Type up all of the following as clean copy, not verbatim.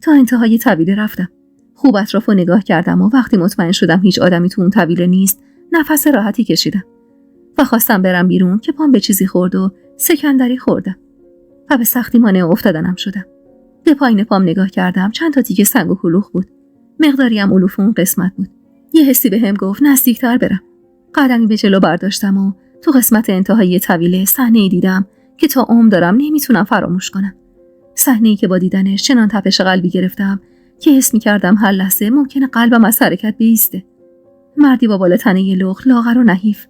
تا انتهای طویله رفتم. خوب اطرافو نگاه کردم و وقتی مطمئن شدم هیچ آدمی تو اون طویله نیست، نفس راحتی کشیدم و خواستم برم بیرون که پام به چیزی خورد و سکندری خوردم و به سختی مانع افتادنم شدم. به پایین پام نگاه کردم، چند تا تیکه سنگ و کلوخ بود. مقداری هم علوف اون قسمت بود. یه حسی بهم گفت نزدیکتر برم. قدمی به جلو برداشتم و تو قسمت انتهایی طویله صحنه‌ای دیدم که تا عمر دارم نمیتونم فراموش کنم. صحنه‌ای که با دیدنش چنان تپش قلبی گرفتم که حس می‌کردم هر لحظه ممکنه قلبم از حرکت بایسته. مردی با بالاتنه لخت، لاغر و نحیف،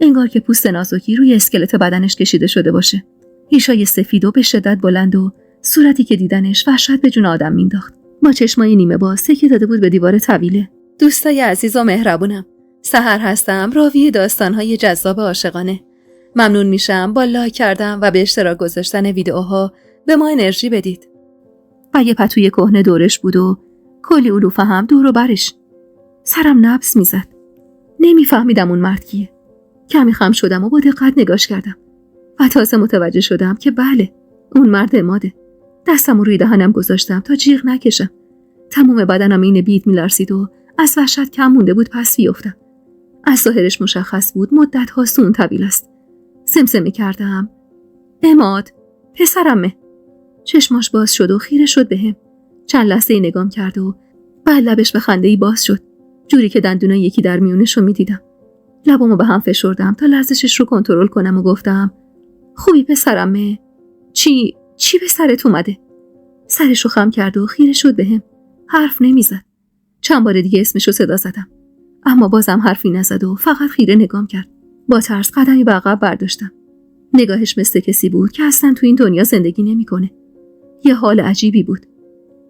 انگار که پوست نازکی روی اسکلت بدنش کشیده شده باشه. ریشای سفید و به شدت بلند و صورتی که دیدنش وحشت به جون آدم مینداخت. با چشمای نیمه باز تکیه داده بود به دیوار طویله. دوستای عزیز و مهربونم، سحر هستم، راوی داستان‌های جذاب عاشقانه. ممنون میشم با لایک کردن و به اشتراک گذاشتن ویدیوها به ما انرژی بدید. و یه پتوی کهنه دورش بود و کلی علوفه هم دور و برش. سرم نبض میزد. نمیفهمیدم اون مرد کیه. کمی خم شدم و با دقت نگاش کردم و تازه متوجه شدم که بله، اون مرد عماده. دستم روی دهنم گذاشتم تا جیغ نکشم. تمام بدنم این بید میلرزید و از وحشت کم مونده بود پس بیفتم. از ظاهرش مشخص بود مدت هاست اون طویل است. سمسمه کردم عماد، پسرمه. چشماش باز شد و خیره شد بهم. چند لحظه نگام کرد و بعد لبش به خنده‌ای باز شد، جوری که دندونای یکی در میونشو میدیدم. لبامو به هم فشردم تا لرزشش رو کنترل کنم و گفتم خوبی پسرمه؟ چی به سرت اومده؟ سرشو خم کرد و خیره شد بهم. حرف نمیزد. چند بار دیگه اسمشو صدا زدم، اما بازم حرفی نزد و فقط خیره نگام کرد. با ترس قدمی به عقب برداشتم. نگاهش مثل کسی بود که اصلا تو این دنیا زندگی نمیکنه. یه حال عجیبی بود.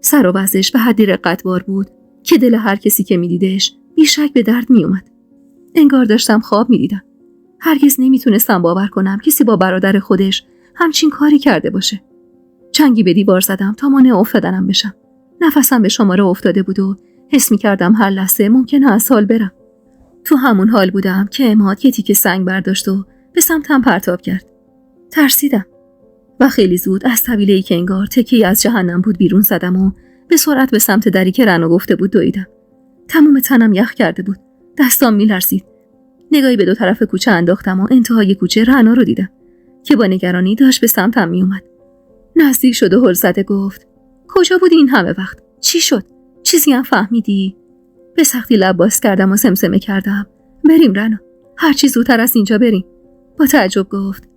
سر و وضعش به حدی رقتبار بود که دل هر کسی که میدیدش بیشک به درد میومد. انگار داشتم خواب میدیدم. هرگز نمیتونستم باور کنم کسی با برادر خودش همچین کاری کرده باشه. چنگی به دیوار زدم تا مانع افتادنم بشم. نفسم به شماره افتاده بود و حس میکردم هر لحظه ممکنه از حال برم. تو همون حال بودم که عماد یه تیکه سنگ برداشت و به سمتم پرتاب کرد. ترسیدم و خیلی زود از طویله‌ای که انگار تکه‌ای از جهنم بود بیرون زدم و به سرعت به سمت دری که رنا گفته بود دویدم. تمام تنم یخ کرده بود. دستام میلرزید. نگاهی به دو طرف کوچه انداختم و انتهای کوچه رنا رو دیدم که با نگرانی داشت به سمتم میومد. نزدیک شد و هل زده گفت کجا بودی این همه وقت؟ چی شد؟ چیزی هم فهمیدی؟ به سختی لب باز کردم و سمسمه کردم بریم رنا، هر چی زودتر از اینجا بریم. با تعجب گفت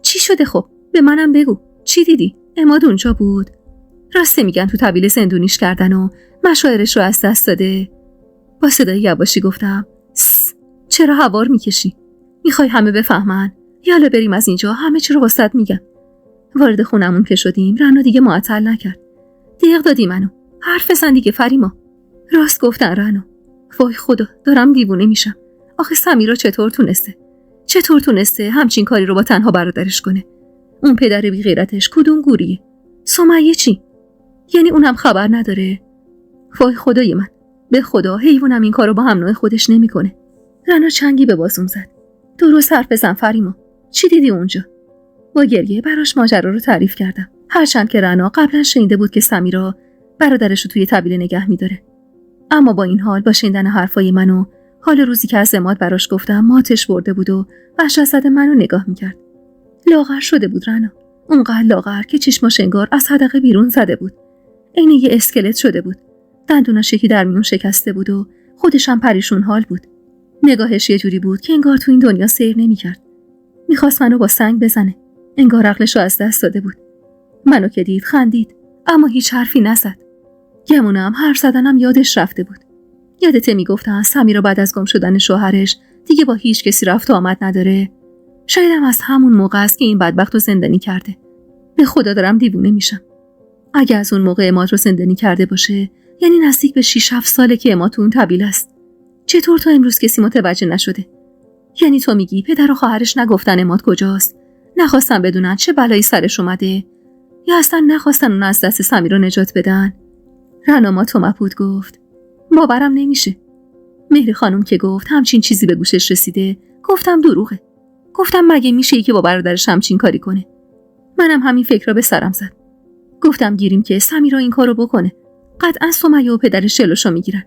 چی شده؟ خب به منم بگو، چی دیدی؟ عماد اونجا بود؟ راسته میگن تو طویله زندونیش کردن و مشاعرش رو از دست داده. با صدای یواشی گفتم چرا هوار میکشی؟ میخوای همه بفهمن؟ یالا بریم از اینجا، همه چی رو واسط میگم. وارد خونمون که شدیم رنا دیگه معطل نکرد. دیق دادی منو، حرف بزن دیگه فریما. راست گفتن رنا. وای خدا، دارم دیوونه میشم. آخه سمیرا چطور تونسته همچین کاری رو با تنها برادرش کنه؟ اون پدر بی غیرتش کدوم گوریه؟ سمیه چی؟ یعنی اونم خبر نداره؟ وای خدای من، به خدا حیوانم این کارو با هم نوع خودش نمیکنه. رنا چنگی به بازم زد. درست حرف بزن فریما، چی دیدی اونجا؟ با گریه براش ماجرا رو تعریف کردم، هرچند که رنا قبلا شنیده بود که سمیرا برادرش رو توی طویله نگه میداره. اما با این حال با شنیدن حرفای من و حال روزی که از عماد براش گفتم ماتش برده بود و وحشت زده منو نگاه میکرد. لاغر شده بود رنا، اونقدر لاغر که چشماش انگار از حدقه بیرون زده بود. عین یه اسکلت شده بود. دندوناش یکی در میون شکسته بود و خودش هم پریشون حال بود. نگاهش یه جوری بود که انگار تو این دنیا سیر نمی‌کرد. می‌خواست منو با سنگ بزنه. انگار عقلشو از دست داده بود. منو که دید خندید، اما هیچ حرفی نزد. گمونم حرف زدنم یادش رفته بود. یادته میگفتن سمیرا بعد از گم شدن شوهرش دیگه با هیچ کسی رفت و آمد نداره. شاید هم از همون موقع است که این بدبختو زندانی کرده. به خدا دارم دیوونه میشم. اگه از اون موقع عماد رو زندانی کرده باشه، یعنی نزدیک به 6-7 ساله که عماد تو اون طویله است. چطور تا امروز کسی متوجه نشده؟ یعنی تو میگی پدر و خواهرش نگفتن عماد کجاست؟ نخواستن بدونن چه بلایی سرش اومده؟ یا اصلا نخواستن اون از دست سمیرا نجات بدن؟ رنا مبهوت گفت باورم نمیشه. مهری خانم که گفت همچین چیزی به گوشش رسیده، گفتم دروغه. گفتم مگه میشه که با برادرش همچین کاری کنه؟ منم همین فکر را به سرم زد. گفتم گیریم که سمیرا این کارو بکنه. قطعا سمیه و پدرش جلوشو میگیرن.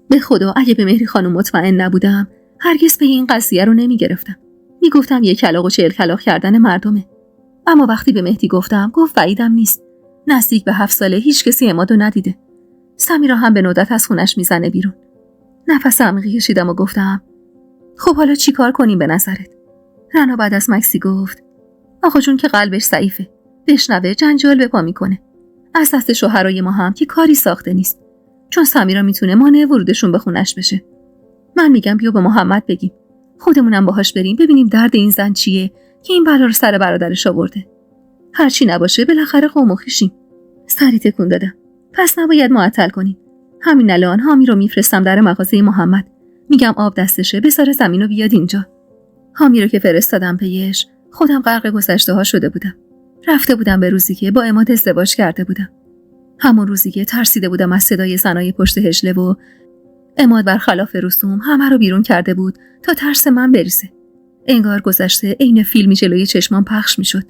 به خدا اگه به مهری خانم مطمئن نبودم هرگز به این قضیه رو نمیگرفتم. میگفتم یک کلاغ و 40 کلاغ کردن مردمه. اما وقتی به مهدی گفتم گفت بعیدم نیست. نزدیک به 7 ساله هیچ کسی عمادو ندیده. سمیرا هم به ندرت از خونش میزنه بیرون. نفس عمیقی کشیدم و گفتم خب حالا چی کار کنیم به نظرت؟ رنا بعد از مکسی گفت آقا جون که قلبش ضعیفه. بشنوه جنجال به پا میکنه. از دست شوهرای ما هم که کاری ساخته نیست. چون سمیرا میتونه مانع ورودشون به خونش بشه. من میگم بیا به محمد بگیم. خودمونم باهاش بریم ببینیم درد این زن چیه که این بلا رو سر برادرش آورده. هرچی نباشه بالاخره قوم و خویشیم. سری تکون دادم. پس نباید معطل کنیم. همین الان حامی رو میفرستم در مغازه محمد. میگم آب دستشه بذاره زمین و بیاد اینجا. حامی رو که فرستادم پیش خودم غرق گذشته ها شده بودم. رفته بودم به روزی که با عماد ازدواج کرده بودم. همون روزی که ترسیده بودم از صدای زنای پشت هجله و عماد برخلاف رسوم همه رو بیرون کرده بود تا ترس من بریزه. انگار گذشته عین فیلمی جلوی چشمام پخش میشد.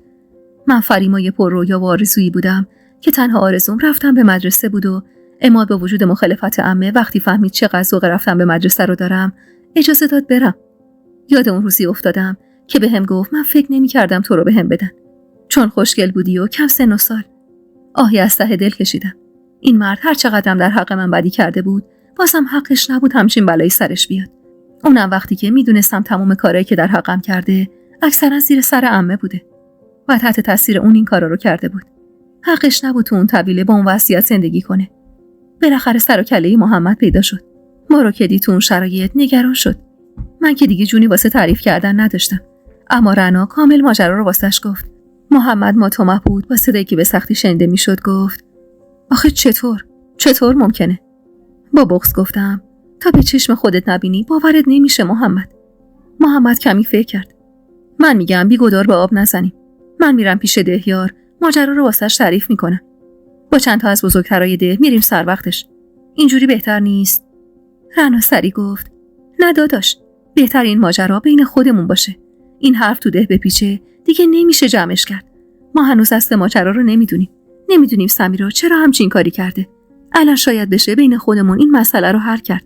من فریمای پر رویا و آرزویی بودم که تنها آرزوم رفتم به مدرسه بود و عماد با وجود مخالفت عمه وقتی فهمید چقدر ذوق رفتن به مدرسه رو دارم اجازه داد برم. یاد اون روزی افتادم که بهم گفت من فکر نمی‌کردم تو رو بهم بدن چون خوشگل بودی و کم سن و سال. آهی از ته دل کشیدم. این مرد هر چقدرم در حق من بدی کرده بود بازم حقش نبود همچین بلایی سرش بیاد. اونم وقتی که میدونستم تمام کارهایی که در حقم کرده اکثرا زیر سر عمه بوده و تحت تاثیر اون این کارا رو کرده بود. حقش نبود تو اون طویله با اون وضعیت زندگی کنه. بالاخره سر و کله محمد پیدا شد. ما رو که دید تو اون شرایط نگران شد. من که دیگه جونی واسه تعریف کردن نداشتم. اما رنا کامل ماجرا رو واسش گفت. محمد ماتومه بود با صدایی که به سختی شنیده میشد گفت آخه چطور ممکنه؟ با بغض گفتم تا به چشم خودت نبینی باورت نمیشه محمد. محمد کمی فکر کرد. من میگم بیگدار به آب نزنیم. من میرم پیش دهیار ماجرا رو واسش تعریف میکنم. با چند تا از بزرگترای ده میریم سر وقتش. اینجوری بهتر نیست؟ رنا سری گفت نه داداش، بهتر این ماجرا بین خودمون باشه. این حرف تو ده بپیچه دیگه نمیشه جمعش کرد. ما هنوز اصل ماجرا رو نمیدونیم سمیرا چرا همچین کاری کرده. الان شاید بشه بین خودمون این مسئله رو حل کرد.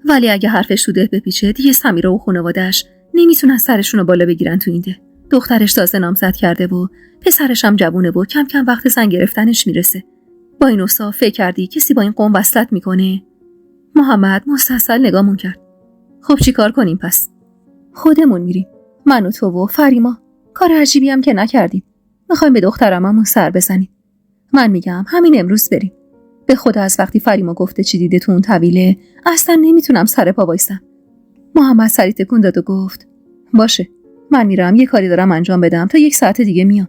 ولی اگه حرفش تو ده بپیچه دیگه سمیرا و خانواده‌اش نمیتونن سرشون رو بالا بگیرن تو این ده. دخترش تازه نامزد کرده و پسرش هم جوونه و کم کم وقت زن گرفتنش میرسه. با این اوصاف فکر کردی کسی با این قوم وصلت میکنه؟ محمد مستحصل نگامون کرد. خب چی کار کنیم پس؟ خودمون میریم. من و تو و فریما. کار عجیبی هم که نکردیم. میخوایم به دخترممون سر بزنیم. من میگم همین امروز بریم. به خدا از وقتی فریما گفته چی دیده تو اون طویله اصلا نمیتونم سر پا وایسم. محمد سری تکون داد و گفت باشه، من میرم یه کاری دارم انجام بدم تا 1 ساعت دیگه میام.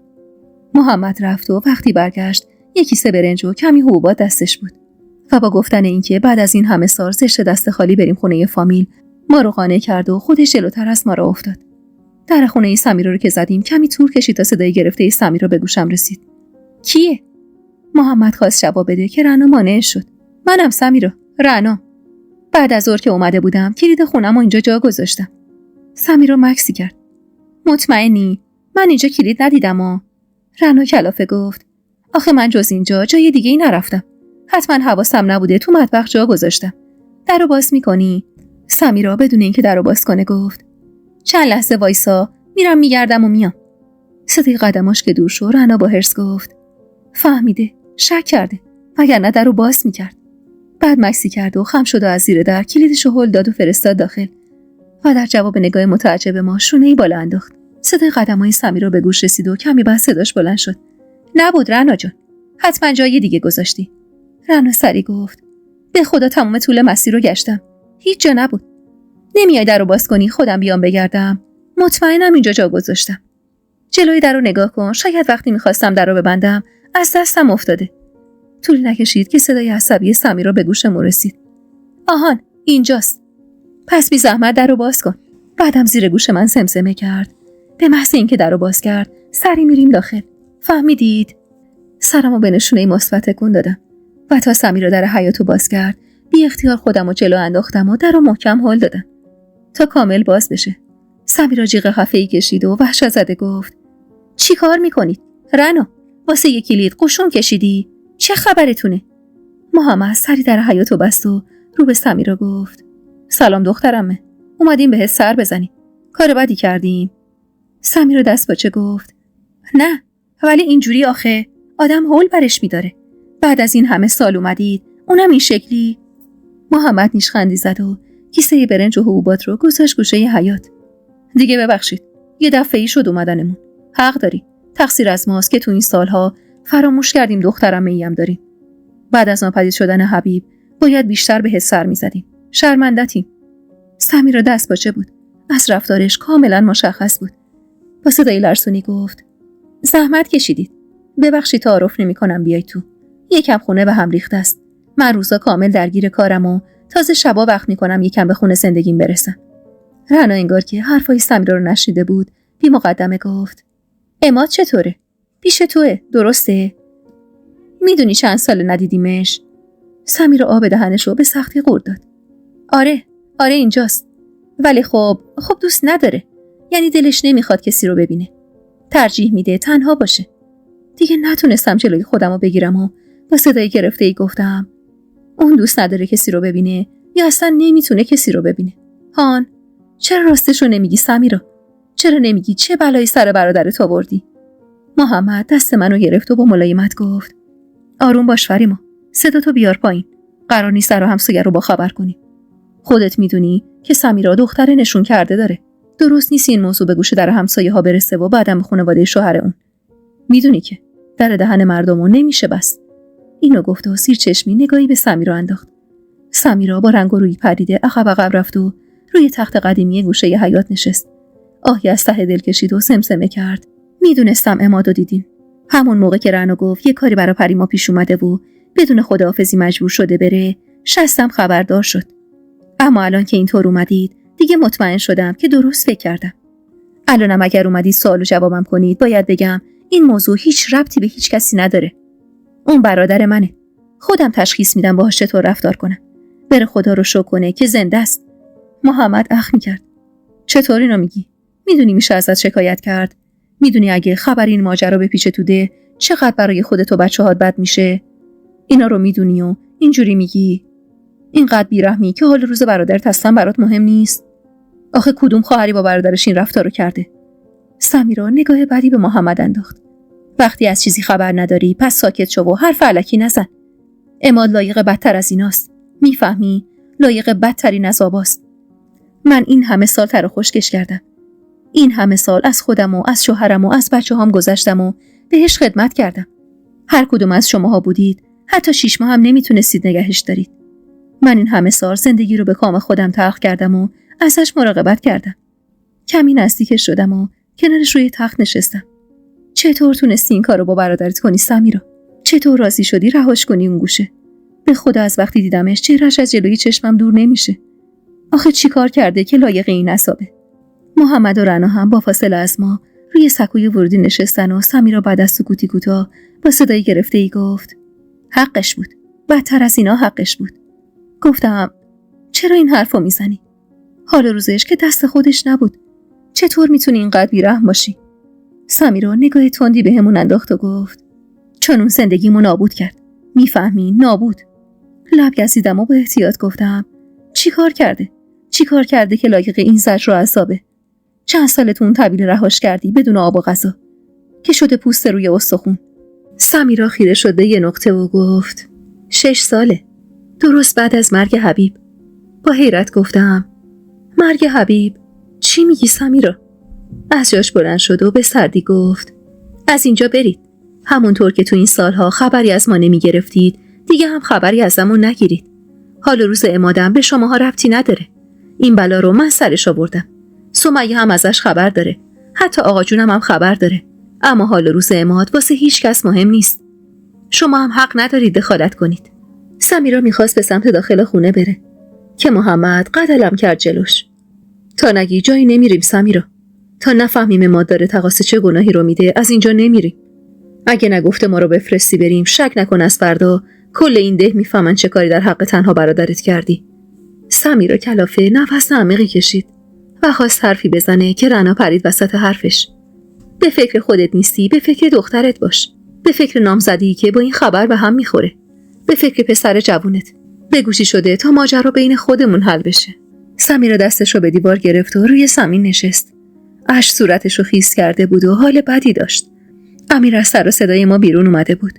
محمد رفت و وقتی برگشت 1 کیسه برنج و کمی حبوبات دستش بود و با گفتن اینکه بعد از این همه سال زشت دست خالی بریم خونه فامیل ما رو قانع کرد و خودش جلوتر از ما راه افتاد. در خونه سمیرا رو که زدیم کمی طول کشید تا صدای گرفته سمیرا به گوشم رسید. کیه؟ محمد خواست جواب بده که رنا مانع شد. منم سمیرا، رنا. بعد از ظهر که اومده بودم کلید خونم رو اینجا جا گذاشتم. سمیرا مکسی کرد. مطمئنی؟ من اینجا کلید ندیدم. رنا کلافه گفت آخه من جز اینجا جای دیگه ای نرفتم. حتما حواسم نبوده تو مطبخ جا گذاشتم. درو باز میکنی؟ سمیرا بدون اینکه درو باز کنه گفت چند لحظه وایسا، میرم میگردم و میام. صدای قدماش که دور شد رنا با حرص گفت فهمیده، شک کرده، وگرنه درو باز میکرد. بعد مکسی کرد و خم شد و از زیر در کلیدشو هل داد و فرستاد داخل و در جواب نگاه متعجب ما شونه‌ای بالا انداخت. صدای قدمای سمیرا به گوش رسید و کمی بعد صداش بلند شد. نبود رنا جان، حتما جای دیگه گذاشتی. رنا سری گفت به خدا تمام طول مسیر رو گشتم، هیچ جا نبود. نمیای درو باز کنی خودم بیام بگردم؟ مطمئنم اینجا جا گذاشتم. جلوی درو نگاه کن، شاید وقتی میخواستم درو ببندم از دستم افتاده. طول نکشید که صدای عصبی سمیرا به گوشم رسید. آهان اینجاست، پس بی زحمت درو باز کن. بعدم زیر گوش من زمزمه کرد به محض اینکه درو باز کرد سری میریم داخل. فهمیدید؟ سرمو به نشونه مثبت تکون دادم و تا سمیرا در حیاطو باز کرد بی اختیار خودمو جلو انداختم و درو محکم هل دادم تا کامل باز بشه. سمیرا جیغ خفه‌ای کشید و وحشت زده گفت چی کار میکنید؟ رنا واسه یک کلید قشون کشیدی؟ چه خبرتونه؟ محمد سری در حیاط بست و رو به سمیرا گفت: سلام دخترمه، اومدیم بهت سر بزنیم. کار بدی کردیم؟ سمیرا دست باچه گفت: نه، ولی اینجوری آخه آدم هول برش میداره. بعد از این همه سال اومدید، اونم این شکلی؟ محمد نیشخندی زد و کیسه برنج و حبوبات رو گذاشت گوشه حیاط. دیگه ببخشید، یه دفعه‌ای شد اومدنمون. حق داری، تقصیر از ماست که تو این سالها فراموش کردیم دخترمه‌ای هم داریم. بعد از ناپدید شدن حبیب باید بیشتر بهت سر می‌زدیم. شرمندتیم. سمیرا دست باچه بود. از رفتارش کاملا مشخص بود. با صدای لرزونی گفت: زحمت کشیدید. ببخشید تعارف نمی‌کنم بیای تو. یکم خونه به هم ریخته است. من روزا کامل درگیر کارم و تازه شبا وقت می‌کنم یکم به خونه زندگیم برسم. رنا انگار که حرفای سمیرا رو نشنیده بود، بی مقدمه گفت: عماد چطوره؟ پیش توه، درسته؟ میدونی چند سال ندیدیمش؟ سمیرا آب دهنش رو به سختی قورت داد. آره اینجاست. ولی خب دوست نداره. یعنی دلش نمیخواد کسی رو ببینه. ترجیح میده تنها باشه. دیگه نتونستم جلوی خودم رو بگیرم و با صدای گرفته‌ای گفتم: اون دوست نداره کسی رو ببینه یا اصلا نمیتونه کسی رو ببینه؟ هان، چرا راستشو نمیگی سمیرا؟ چرا نمیگی چه بلایی سر برادرت آوردی؟ محمد دست منو گرفت و با ملایمت گفت: آروم باش فریما، صداتو بیار پایین. قرار نیست سر و همسایه رو با خبر کنی. خودت میدونی که سمیرا دختر نشون کرده داره. درست نیست این موضوع به گوش در همسایه ها برسه و بعدم به خانواده شوهر اون. میدونی که در دهن مردمو نمیشه بست. اینو گفت و سیر چشمی نگاهی به سمیرا انداخت. سمیرا با رنگ و روی پریده عقب رفت و روی تخت قدیمی گوشه ی حیاط نشست. آهی از ته دل کشید و سمسمه کرد: میدونستم عمادو دیدین. همون موقع که رنا گفت یه کاری برای پریما پیش اومده و بدون خداحافظی مجبور شده بره، شستم خبردار شد. اما الان که اینطور اومدید دیگه مطمئن شدم که درست فکر کردم. الانم اگر اومدید سوال و جوابم کنید باید بگم این موضوع هیچ ربطی به هیچ کسی نداره. اون برادر منه. خودم تشخیص میدم باهاش چطور رفتار کنم. بره خدا رو شکر کنه که زنده است. محمد اخ میکرد: چطور اینو میگی؟ میدونی میشه ازت شکایت کرد؟ میدونی اگه خبر این ماجرا بپیچه تو ده چقدر برای خودت و بچه‌هات بد میشه؟ اینا رو میدونی و اینجوری میگی؟ اینقدر بیرحمی که حال روز برادرت اصلا برات مهم نیست؟ آخه کدوم خواهری با برادرش این رفتارو کرده؟ سمیرا نگاه بدی به محمد انداخت. وقتی از چیزی خبر نداری پس ساکت شو و حرف الکی نزن. عماد لایق بدتر از ایناست. میفهمی؟ لایق بدترین از آباست. من این همه سال تر و خشکش کردم. این همه سال از خودم و از شوهرم و از بچه‌هام گذشتم و بهش خدمت کردم. هر کدوم از شماها بودید حتی 6 ماه هم نمیتونستید نگهش دارید. من این همه سال زندگی رو به کام خودم تلخ کردم و ازش مراقبت کردم. کمی نزدیکش شدم و کنارش روی تخت نشستم. چطور تونستی این کارو با برادرت کنی سمیرا؟ چطور راضی شدی رهاش کنی اون گوشه؟ به خدا از وقتی دیدمش چهرهش از جلوی چشمم دور نمیشه. آخه چی کار کرده که لایق این عصابه؟ محمد و رنا هم با فاصله از ما روی سکوی ورودی نشستن و سمیرا بعد از سکوتی کوتاه با صدای گرفته‌ای گفت: حقش بود. بدتر از اینا حقش بود. گفتم: چرا این حرفو میزنی؟ حال روزش که دست خودش نبود. چطور میتونی اینقدر بیرحم باشی؟ سمیرا نگاه تندی بهمون انداخت و گفت: چون اون زندگیمو نابود کرد. میفهمی؟ نابود. لب گزیدم و با احتیاط گفتم: چی کار کرده که لایق این زجر و عذابه؟ چند سالتون طویل رهاش کردی بدون آب و غذا که شده پوست روی استخون. سمیرا خیره شد به یه نقطه و گفت: 6 ساله. درست بعد از مرگ حبیب. با حیرت گفتم: مرگ حبیب؟ چی میگی سمیرا؟ از جاش بلند شد و به سردی گفت: از اینجا برید. همونطور که تو این سالها خبری از ما نمی گرفتید دیگه هم خبری ازمون نگیرید. حال روز عمادم به شماها ربطی نداره. این بلا رو من سرش آوردم. سمیه هم ازش خبر داره. حتی آقا جونم هم خبر داره. اما حال روز عماد واسه هیچ کس مهم نیست. شما هم حق ندارید دخالت کنید. سمیرا میخواست به سمت داخل خونه بره که محمد قدلم کرد جلوش. تا نگی جایی نمیریم سمیرا. تا نفهمیم عماد داره تقاص چه گناهی رو میده از اینجا نمیریم. اگه نگفته ما رو بفرستی بریم شک نکن از فردا کل این ده میفهمن چه کاری در حق تنها برادرت کردی. سمیرا کلافه نفس عمیقی کشید و خواست حرفی بزنه که رنا پرید وسط حرفش. به فکر خودت نیستی، به فکر دخترت باش. به فکر نامزدی که با این خبر به هم میخوره. به فکر پسر جوونت. به گوشی شده تا ماجرا بین خودمون حل بشه. سمیرا دستشو به دیوار گرفت و روی زمین نشست. اشک صورتشو خیس کرده بود و حال بدی داشت. امیر از سر و صدای ما بیرون اومده بود،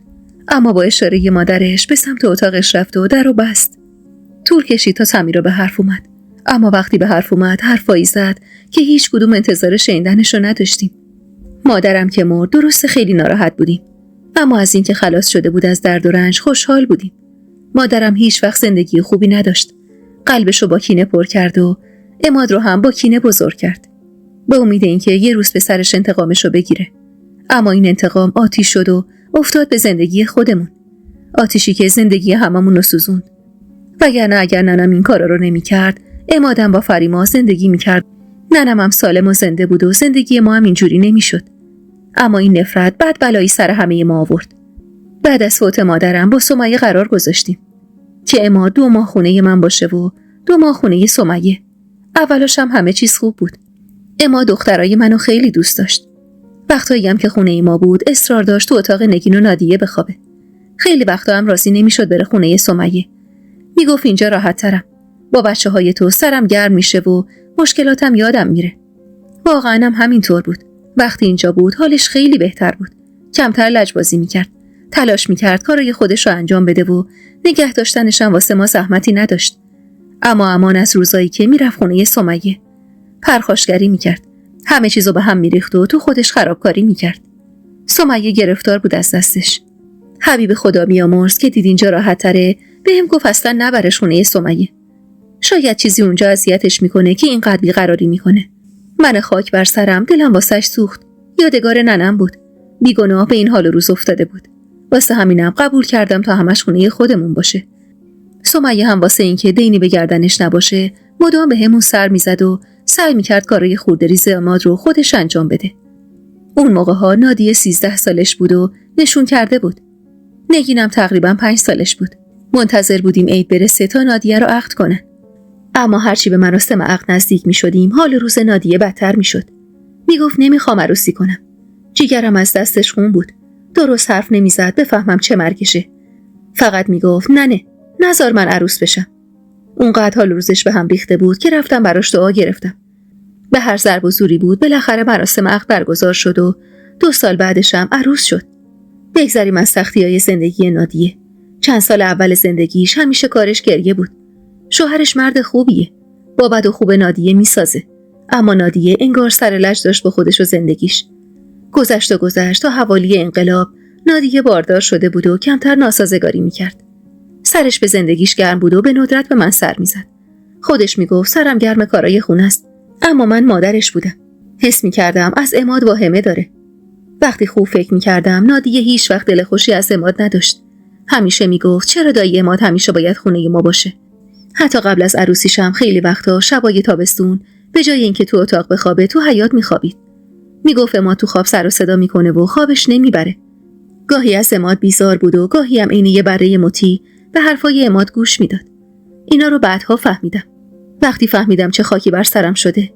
اما با اشاره مادرش به سمت اتاقش رفت و درو بست. طول کشید تا سمیرا به حرف اومد، اما وقتی به حرف اومد حرفایی زد که هیچ کدوم انتظار شنیدنشو نداشتیم. مادرم که مرد درست خیلی ناراحت بودیم، اما از این که خلاص شده بود از درد و رنج خوشحال بودیم. مادرم هیچ وقت زندگی خوبی نداشت. قلبشو با کینه پر کرد و عماد رو هم با کینه بزرگ کرد، به امید اینکه یه روز پسرش انتقامشو بگیره. اما این انتقام آتیش شد و افتاد به زندگی خودمون. آتیشی که زندگی هممون رو سوزوند. وگرنه اگر ننم این کارا رو نمی‌کرد، عمادم با فریما زندگی می‌کرد. ننم هم سالم و زنده بود و زندگی ما هم اینجوری نمی‌شد. اما این نفرت بد بلایی سر همه ما آورد. بعد از فوت مادرم با سمیه قرار گذاشتیم که عماد 2 ماه خونه من باشه و 2 ماه خونه سمیه. اولش هم همه چیز خوب بود. عماد دخترای منو خیلی دوست داشت. وقتایی هم که خونه ما بود اصرار داشت تو اتاق نگین و نادیه بخوابه. خیلی وقتا هم راضی نمیشد بره خونه سمیه. میگفت اینجا راحت ترم. با بچه‌های تو سرم گرم میشه و مشکلاتم یادم میره. واقعا هم همینطور بود. وقتی اینجا بود حالش خیلی بهتر بود. کمتر لجبازی میکرد. تلاش میکرد کارای خودش رو انجام بده و نگه داشتنش هم واسه ما زحمتی نداشت. اما امان از روزایی که میرفت خونه سمیه. پرخاشگری میکرد. همه چیزو به هم میریخت و تو خودش خرابکاری میکرد. سمیه گرفتار بود از دستش. حبیب خدا بیامرز که دید اینجا راحت تره بهم گفت اصلا نبرش خونه سمیه. شاید چیزی اونجا اذیتش میکنه که اینقدر بیقراری میکنه. من خاک بر سرم دلم واسش سوخت. یادگار ننم بود. بیگناه به این حال روز افتاده بود. واسه همینم قبول کردم تا همش خونه خودمون باشه. سمیه هم واسه اینکه دینی به گردنش نباشه مدام به همون سر میزد و سعی میکرد کارای خوردریز عماد رو خودش انجام بده. اون موقع ها نادیه 13 سالش بود و نشون کرده بود. نگینم تقریبا 5 سالش بود. منتظر بودیم عید برسه تا نادیه رو عقد کنن. اما هرچی به مراسم عقد نزدیک میشدیم حال روز نادیه بدتر میشد. میگفت نمیخوام عروسی کنم. جیگرم از دستش خون بود. درست حرف نمیزد بفهمم چه مرگشه. فقط میگفت نه نذار من عروس بشم. اونقدر حال روزش به هم ریخته بود که رفتم براش دعا گرفتم. به هر ضرب و زوری بود بالاخره مراسم عقد برگزار شد و 2 سال بعدش هم عروس شد. بگذریم از سختی‌های زندگی نادیه. چند سال اول زندگیش همیشه کارش گریه بود. شوهرش مرد خوبیه. با بد و خوب نادیه میسازه. اما نادیه انگار سر لج داشت با خودش و زندگیش. گذشت تا حوالی انقلاب نادیه باردار شده بود و کمتر ناسازگاری میکرد. سرش به زندگیش گرم بود و به ندرت به من سر میزد. خودش میگفت سرم گرم کارای خونه است، اما من مادرش بودم. حس میکردم از عماد واهمه داره. وقتی خوب فکر میکردم نادیه هیچ وقت دل خوشی از عماد نداشت. همیشه میگفت چرا دایی عماد همیشه باید خونه ما باشه. حتی قبل از عروسیش هم خیلی وقتا شبای تابستون به جای اینکه تو اتاق بخوابه تو حیاط میخوابید. میگفت عماد تو خواب سر و صدا میکنه و خوابش نمیبره. گاهی از عماد بیزار بود و گاهی هم عین یه بره مطیع به حرفای عماد گوش میداد. اینا رو بعدها فهمیدم. وقتی فهمیدم چه خاکی بر سرم شده.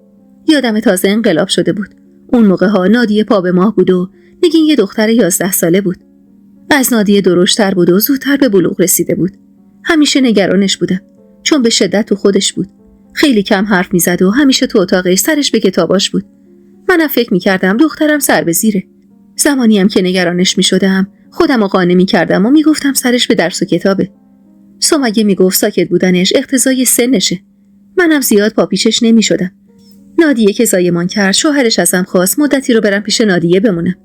یادم تازه انقلاب شده بود. اون موقع ها نادیه پا به ماه بود و نگین یه دختر 11 ساله بود. از نادیه درشتر بود و زودتر به بلوغ رسیده بود. همیشه نگرانش بودم چون به شدت تو خودش بود. خیلی کم حرف میزد و همیشه تو اتاقش سرش به کتاباش بود. منم فکر میکردم دخترم سر به زیره. زمانی هم که نگرانش میشدم خودم رو قانع میکردم و میگفتم سرش به درس و کتابه. سمیه میگفت ساکت بودنش اقتضای سنشه. منم زیاد پاپیچش نمیشدم. نادیه که زایمان کرد شوهرش ازم خواست مدتی رو برم پیش نادیه بمونم.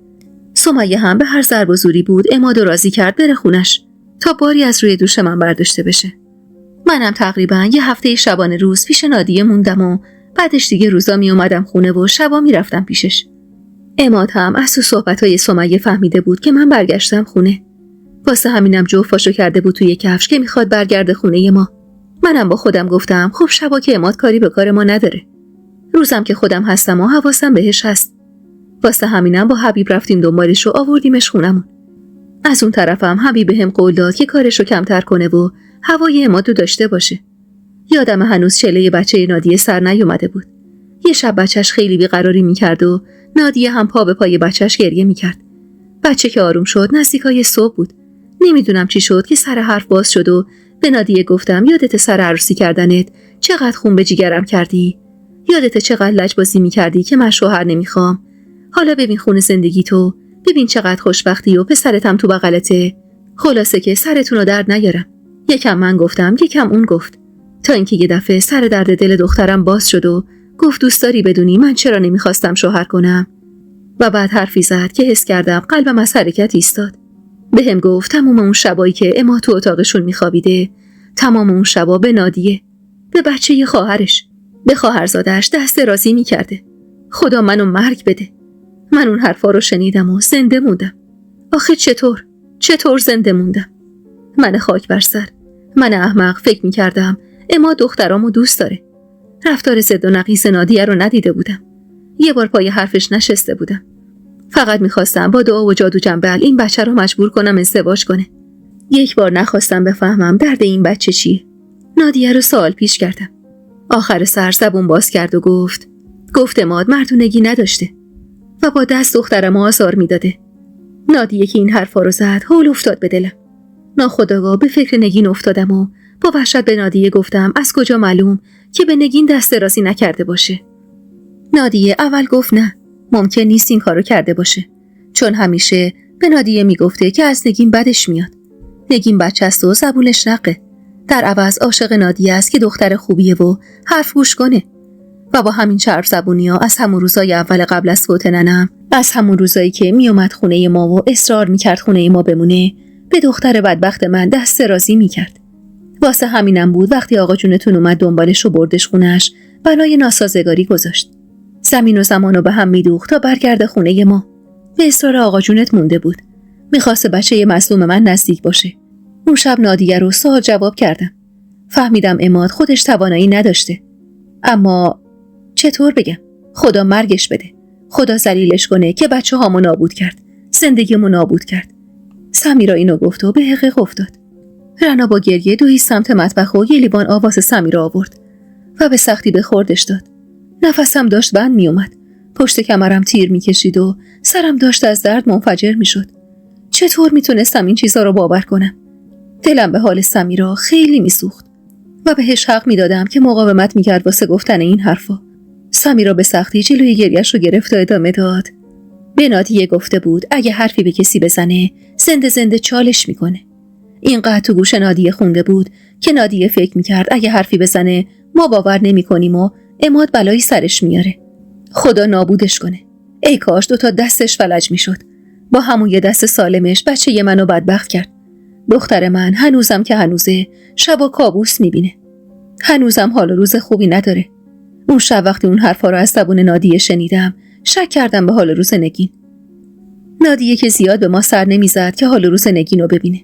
سمیه هم به هر ضرب و زوری بود عماد رو راضی کرد بره خونش تا باری از روی دوش من برداشته بشه. منم تقریبا یه هفته شبانه روز پیش نادیه موندم و بعدش دیگه روزا می اومدم خونه و شبا می رفتم پیشش. عماد هم از تو صحبتای سمیه فهمیده بود که من برگشتم خونه. واسه همینم جوفاشو کرده بود توی کفش که میخواد برگرده خونه ما. منم با خودم گفتم خب شبا که عماد کاری به کار ما نداره. روزم که خودم هستم و حواسم بهش هست. واسه همینم با حبیب رفتیم دنبالش و آوردیمش خونمون. از اون طرفم حبیب بهم قول داد که کارشو کمتر کنه و هوای عمادو داشته باشه. یادم هنوز چله بچه نادیه سر نیومده بود. یه شب بچهش خیلی بیقراری میکرد و نادیه هم پا به پای بچهش گریه میکرد. بچه که آروم شد نزدیکای صبح بود. نمیدونم چی شد که سر حرف باز شد و به نادیه گفتم یادت سر عروسی کردنت چقدر خون به جیگرم کردی؟ یادت چقدر لجبازی میکردی که من شوهر نمیخوام؟ حالا ببین خون زندگی تو، ببین چقدر خوشبختی و پسرتم تو بغلته. خلاصه که سرتون رو درد نیارم. یکم من گفتم، یکم اون گفت، تا اینکه یه دفعه سر درد دل دخترم باز شد و گفت دوست داری بدونی من چرا نمیخواستم شوهر کنم؟ و بعد حرفی زد که حس کردم قلبم از حرکت ایستاد. بهم گفت تمام اون شبایی که اما تو اتاقشون میخوابیده، تمام اون شبا به نادیه، به بچه خواهرش، به خواهرزادش دست درازی میکرده. خدا منو مرگ بده. من اون حرفا رو شنیدم و زنده موندم. آخه چطور زنده موندم؟ من خاک بر سر، من احمق فکر میکردم اما دخترامو دوست داره. رفتار ضد و نقیض نادیه رو ندیده بودم. یه بار پای حرفش نشسته بودم. فقط میخواستم با دعا و جادو جنبل این بچه رو مجبور کنم ازدواج کنه. یک بار نخواستم بفهمم درد این بچه چیه. نادیه رو سوال پیش کردم. آخر سر زبون باز کرد و گفت عماد مردونگی نداشته و با دست دخترم آزار میداده. نادیه که این حرفا رو زد هول افتاد به دلم. ناخودآگاه به فکر نگین افتادم و با وحشت به نادیه گفتم از کجا معلوم که به نگین دست درازی نکرده باشه؟ نادیه اول گفت نه، ممکن نیست این کارو کرده باشه، چون همیشه به نادیه میگفته که از نگین بدش میاد. نگین بچه است و زبونش نقه. در عوض عاشق نادیه است که دختر خوبیه و حرف گوش کنه. و با همین چرب زبونیا از همون روزای اول قبل از فوت ننم، از همون روزایی که میومد خونه ما و اصرار میکرد خونه ما بمونه، به دختر بدبخت من دست درازی میکرد. واسه همینم بود وقتی آقا جونتون اومد دنبالش و بردش خونش، بلای ناسازگاری گذاشت. زمین و زمانو به هم میدوخت تا برگرده خونه ما. به اصرار آقا جونت مونده بود. میخواست بچه مظلوم من نزدیک باشه. اون شب نادیه رو سوال جواب کردم. فهمیدم عماد خودش توانایی نداشته. اما چطور بگم؟ خدا مرگش بده. خدا ذلیلش کنه که بچه هامو نابود کرد. زندگیمو نابود کرد. سمیرا اینو گفت و به حقیق افتاد. رنا با گریه دوی سمت مطبخ و یه لیوان آواز سمیرا آورد و به سختی به خوردش داد. نفسم داشت بند می اومد. پشت کمرم تیر می کشید و سرم داشت از درد منفجر می شد. چطور می تونستم این چیزا رو باور کنم؟ دلم به حال سمیرا خیلی می سوخت و بهش حق می دادم که مقاومت می کرد واسه گفتن این حرفا. سمیرا به سختی جلوی گریه‌اش رو گرفت و ادامه داد. به نادیه گفته بود اگه حرفی به کسی بزنه زنده چالش می کنه. اینقدر تو گوش نادیه خونده بود که نادیه فکر می کرد اگه حرفی بزنه ما باور نمی کنیم و عماد بلایی سرش میاره. خدا نابودش کنه. ای کاش 2 دستش فلج میشد. با همون یه دست سالمش بچه منو بدبخت کرد. دختر من هنوزم که هنوزه شبا کابوس میبینه. هنوزم حال و روز خوبی نداره. اون شب وقتی اون حرفا رو از زبون نادیه شنیدم شک کردم به حال و روز نگین. نادیه که زیاد به ما سر نمیزد که حال و روز نگین رو ببینه.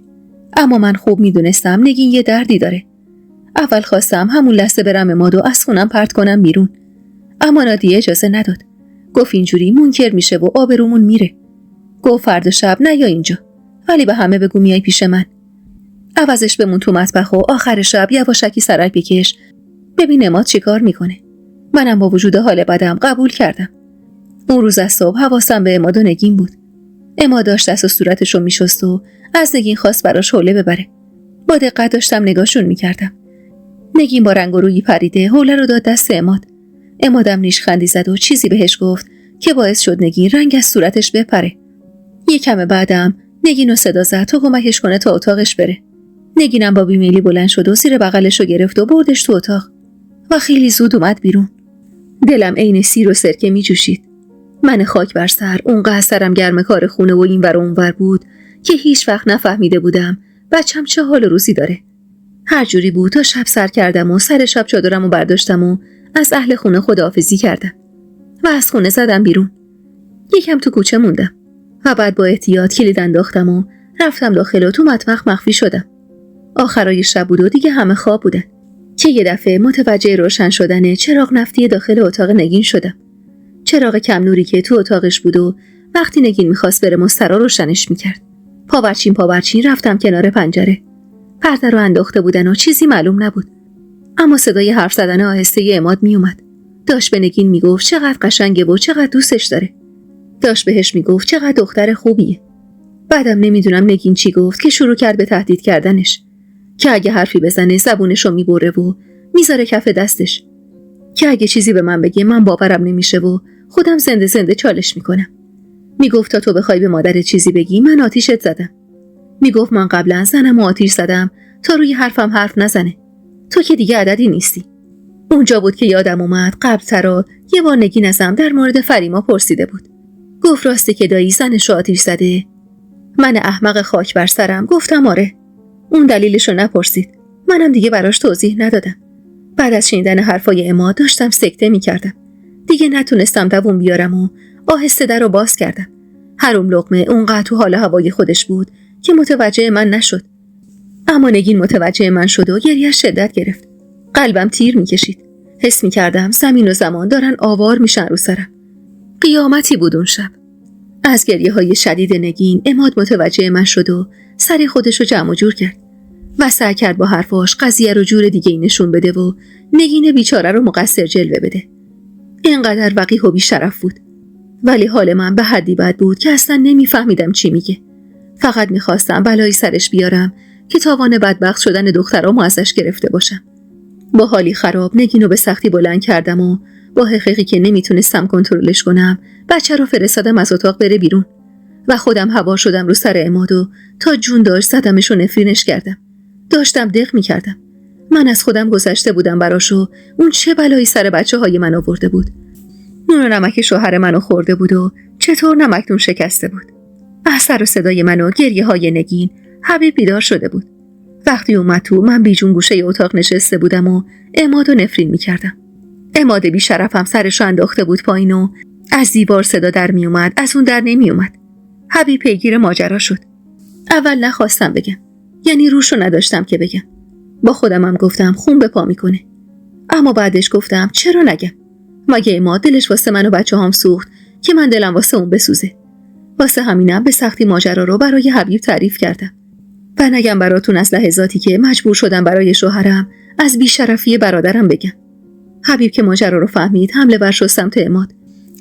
اما من خوب میدونستم نگین یه دردی داره. اول خواستم همون لحظه برم عمادو از خونم پرت کنم بیرون. اما نادیه اجازه نداد. گفت اینجوری منکر میشه و آبرومون میره. گفت فردا شب نیا اینجا، ولی به همه بگو میای پیش من. عوضش بمون تو مطبخ و آخر شب یواشکی سرک بکش ببین عماد چی کار میکنه. منم با وجود حال بدم قبول کردم. اون روز از صبح حواسم به عماد و نگین بود. عماد داشت دست و صورتشو میشست و از نگین خواست براش حوله ببره. با دقت داشتم نگاهشون میکردم. نگین با رنگ و رویی پریده حوله رو داد دست عماد. عمادم نیشخندی زد و چیزی بهش گفت که باعث شد نگین رنگ از صورتش بپره. یک کم بعدم نگین رو صدا زد تا کمکش کنه تا اتاقش بره. نگینم با بیمیلی بلند شد و زیر بغلش رو گرفت و بردش تو اتاق و خیلی زود اومد بیرون. دلم عین سیر و سرکه می جوشید. من خاک بر سر اونقدر سرم گرم کار خونه و این ور و اون ور بود که هیچ وقت نفهمیده بودم بچم چه حال و روزی داره. هر جوری بود تا شب سر کردم و سر شب چادرم رو برداشتم و از اهل خونه خداحافظی کردم و از خونه زدم بیرون. یکم تو کوچه موندم و بعد با احتیاط کلید انداختم و رفتم داخل و تو مطبخ مخفی شدم. آخرای شب بود و دیگه همه خواب بودن که یه دفعه متوجه روشن شدن چراغ نفتی داخل اتاق نگین شدم. چراغ کم نوری که تو اتاقش بود و وقتی نگین میخواست بره مسترا روشنش میکرد. پاورچین رفتم کنار پنجره. پرده رو انداخته بودن و چیزی معلوم نبود. اما صدای حرف زدن آهسته عماد میومد. داشت به نگین میگفت چقدر قشنگه و چقدر دوستش داره. داشت بهش میگفت چقدر دختر خوبیه. بعدم نمیدونم نگین چی گفت که شروع کرد به تهدید کردنش، که اگه حرفی بزنه زبونشو میبره و میذاره کف دستش، که اگه چیزی به من بگه من باورم نمیشه و خودم زنده زنده چالش میکنم. میگفت تا تو بخوای به مادرت چیزی بگی من آتیشت زدم. میگفت من قبلا زنمو آتیش زدم تا روی حرفم حرف نزنه. تو که دیگه عددی نیستی. اونجا بود که یادم اومد قبل ترا یه بار نگین ازم در مورد فریما پرسیده بود. گفت راسته که دایی زنشو آتیش زده؟ من احمق خاک بر سرم گفتم آره. اون دلیلشو نپرسید. منم دیگه براش توضیح ندادم. بعد از شنیدن حرفای عماد داشتم سکته میکردم. دیگه نتونستم دووم بیارم و آهسته درو باز کردم. هرم لقمه اونقدر تو حال هوای خودش بود که متوجه من نشد. اما نگین متوجه من شد و گریه‌اش شدت گرفت. قلبم تیر میکشید. حس میکردم زمین و زمان دارن آوار میشن رو سرم. قیامتی بود اون شب. از گریه‌های شدید نگین عماد متوجه من شد و سر خودشو جمع و جور کرد و سعی کرد با حرفاش قضیه رو جور دیگه ای نشون بده و نگین بیچاره رو مقصر جلوه بده. اینقدر وقیح و بی‌شرف بود. ولی حال من به حدی بد بود که اصلا نمیفهمیدم چی میگه. فقط میخواستم بلایی سرش بیارم که تاوان بدبخت شدن دخترامو ازش گرفته باشم. با حالی خراب نگینو به سختی بلند کردم و با حقیقی که نمیتونستم کنترلش کنم بچه رو فرستادم از اتاق بره بیرون و خودم هوار شدم رو سر عماد و تا جون داشت زدمش و نفرینش کردم. داشتم دق میکردم. من از خودم گذشته بودم براشو اون چه بلایی سر بچه های من آورده بود. نون و نمک شوهر منو خورده بود و چطور نمکتون شکسته بود. از سر و صدای من و گریه های نگین حبیب بیدار شده بود. وقتی اومد تو من بیجون گوشه اتاق نشسته بودم و عمادو نفرین میکردم. عماد بی شرفم سرشو انداخته بود پایین و از دیوار صدا در می اومد، از اون در نمی اومد. حبیب پیگیر ماجرا شد. اول نخواستم بگم، یعنی روشو نداشتم که بگم. با خودمم گفتم خون به پا میکنه. اما بعدش گفتم چرا نگم؟ مگه عماد دلش واسه من و بچه‌هام سوخت که من دلم واسه اون بسوزه؟ واسه همینم به سختی ماجرا رو برای حبیب تعریف کردم. و نگم براتون از لحظاتی که مجبور شدم برای شوهرم از بی‌شرفی برادرم بگم. حبیب که ماجرا رو فهمید حمله ور شد سمت عماد.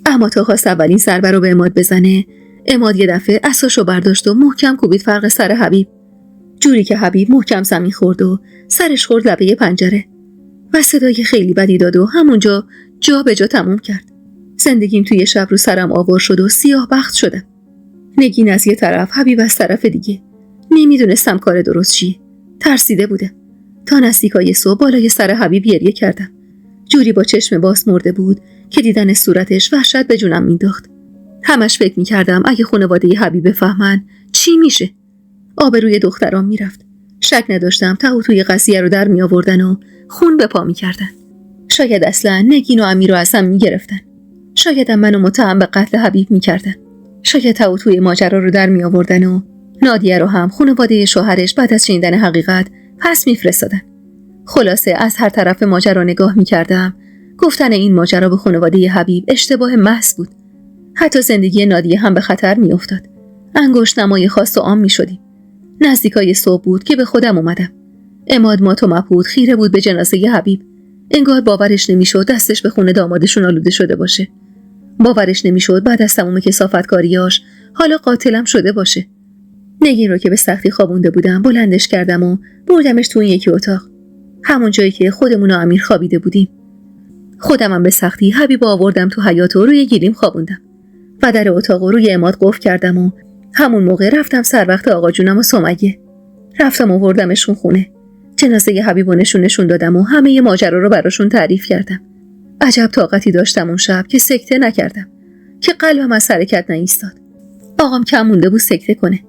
اما تا خواست اولین ضربه رو به عماد بزنه، عماد یه دفعه عصاشو برداشت و محکم کوبید فرق سر حبیب. جوری که حبیب محکم زمین خورد و سرش خورد لبه پنجره و صدای خیلی بدی داد و همونجا جا به جا تموم کرد. زندگیم توی شب رو سرم آوار شد و سیاه بخت شدم. نگین از یه طرف، حبیب از طرف دیگه. نمیدونستم کار درست چیه. ترسیده بودم. تا نزدیکای صبح بالای سر حبیب گریه کردم. جوری با چشم باز مرده بود که دیدن صورتش وحشت به جونم مینداخت. همش فکر میکردم اگه خانواده حبیب بفهمن چی میشه. آبروی دخترام میرفت. شک نداشتم تا توی قضیه رو در می آوردن و خون به پا میکردن. شاید اصلا نگین و امیر رو ازم میگرفتن. شاید منو متهم به قتل حبیب میکردن. شاید تا توی ماجرا رو در می آوردن و نادیه رو هم خانواده شوهرش بعد از شنیدن حقیقت پس میفرستادن. خلاصه از هر طرف ماجرا نگاه میکردم. گفتن این ماجرا به خانواده حبیب اشتباه محض بود. حتی زندگی نادیه هم به خطر میافتاد. انگشت نمای خاص و عام میشدیم. نزدیکای صبح بود که به خودم اومدم. عماد مات و مبهوت خیره بود به جنازه حبیب. انگار باورش نمیشد دستش به خون دامادشون آلوده شده باشه. باورش نمیشد بعد از تموم کثافتکاریاش حالا قاتلم شده باشه. نگین رو که به سختی خوابونده بودم بلندش کردم و بردمش تو اون یکی اتاق. همون جایی که خودمون و امیر خوابیده بودیم. خودمم به سختی حبیب آوردم تو حیاط و روی گلیم خوابوندم. و در اتاق روی عماد قفل کردم و همون موقع رفتم سر وقت آقا جونم و سمیه. رفتم آوردمشون خونه. جنازه حبیب نشون دادم و همه ی ماجرا رو براشون تعریف کردم. عجب طاقتی داشتم اون شب که سکته نکردم. که قلبم از حرکت نایستاد. آقام کم مونده بود سکته کنه.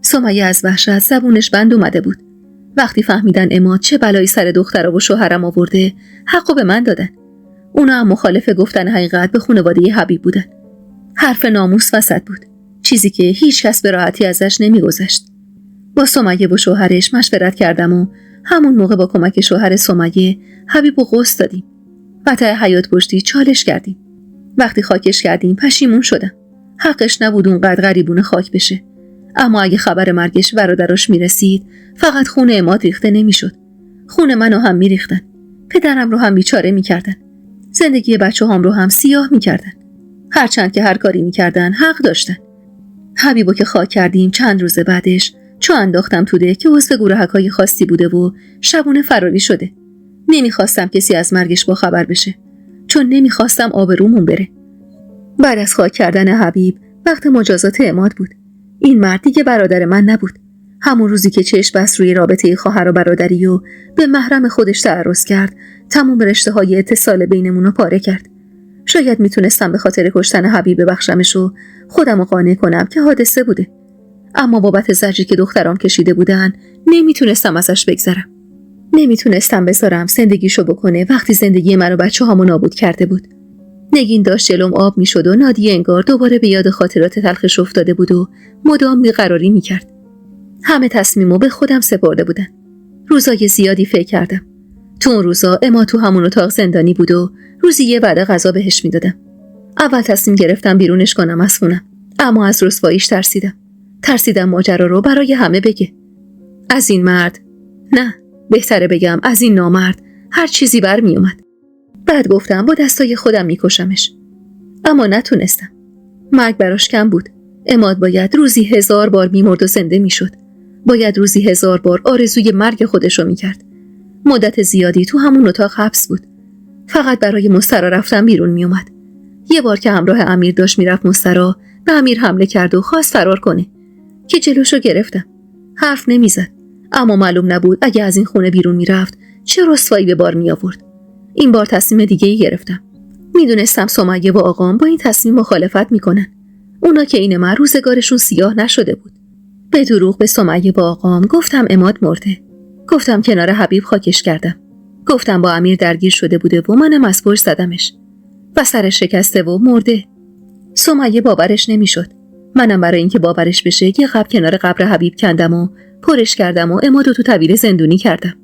سمیه از وحشت زبونش بند اومده بود. وقتی فهمیدن عماد چه بلایی سر دخترا و شوهرم آورده، حقو به من دادن. اونا هم مخالف گفتن حقیقت به خانواده حبیب بودن. حرف ناموس وسط بود. چیزی که هیچ کس به راحتی ازش نمیگذشت. با سمیه و شوهرش مشورت کردم و همون موقع با کمک شوهر سمیه حبیبو غسل دادیم. و ته حیاط پشتی چالش کردیم. وقتی خاکش کردیم پشیمون شدم. حقش نبود اونقدر غریبونه خاک بشه. اما اگه خبر مرگش برادراش میرسید فقط خون عماد ریخته نمیشد. خون منو هم میریختن. پدرم رو هم بیچاره میکردن. زندگی بچه‌هام رو هم سیاه میکردن. هرچند که هر کاری میکردن حق داشتن. حبیبو که خاک کردیم چند روز بعدش چو انداختم تو ده که عضو گروهکای خاصی بوده و شبونه فراری شده. نمیخواستم کسی از مرگش با خبر بشه، چون نمیخواستم آبرومون بره. بعد از خاک کردن حبیب وقت مجازات عماد بود. این مرد دیگه برادر من نبود. همون روزی که چشم بست روی رابطه خواهر و برادری و به محرم خودش تعرض کرد، تموم رشته‌های اتصال بینمون رو پاره کرد. شاید میتونستم به خاطر کشتن حبیب ببخشمش و خودم رو قانع کنم که حادثه بوده، اما بابت زجری که دخترام کشیده بودن نمیتونستم ازش بگذرم. نمیتونستم بذارم زندگیشو بکنه وقتی زندگی من و بچه‌هامو نابود کرده بود. نگین داشت جلوم آب میشد و نادیه انگار دوباره به یاد خاطرات تلخش افتاده بود و مدام بیقراری میکرد. همه تصمیمو به خودم سپرده بودن. روزای زیادی فکر کردم. تو اون روزا اما تو همون اتاق زندانی بود و روزی یه وعده غذا بهش میدادم. اول تصمیم گرفتم بیرونش کنم از خونم، اما از رسواییش ترسیدم ماجرا رو برای همه بگه. از این مرد، نه بهتره بگم از این نامرد، هر چیزی برمی اومد. بعد گفتم با دستای خودم میکشمش، اما نتونستم. مرگ براش کم بود. عماد باید روزی 1000 بار میمرد و زنده میشد. باید روزی 1000 بار آرزوی مرگ خودشو میکرد. مدت زیادی تو همون اتاق حبس بود. فقط برای مسترا رفتن بیرون میومد. یه بار که همراه امیر داشت میرفت مسترا، به امیر حمله کرد و خواست فرار کنه که جلوشو گرفتم. حرف نمیزد، اما معلوم نبود اگه از این خونه بیرون میرفت چه رسوایی به بار می آورد. این بار تصمیم دیگه‌ای گرفتم. میدونستم سمیه و آقام با این تصمیم مخالفت میکنن. اونا که این من روزگارشون سیاه نشده بود. به دروغ به سمیه و آقام گفتم عماد مرده. گفتم کنار حبیب خاکش کردم. گفتم با امیر درگیر شده بوده و منم از پشت زدمش و سرش شکسته و مرده. سمیه باورش نمیشد. منم برای اینکه باورش بشه یه قبر کنار قبر حبیب کندم و پرش کردم و عمادو تو طویله زندونی کردم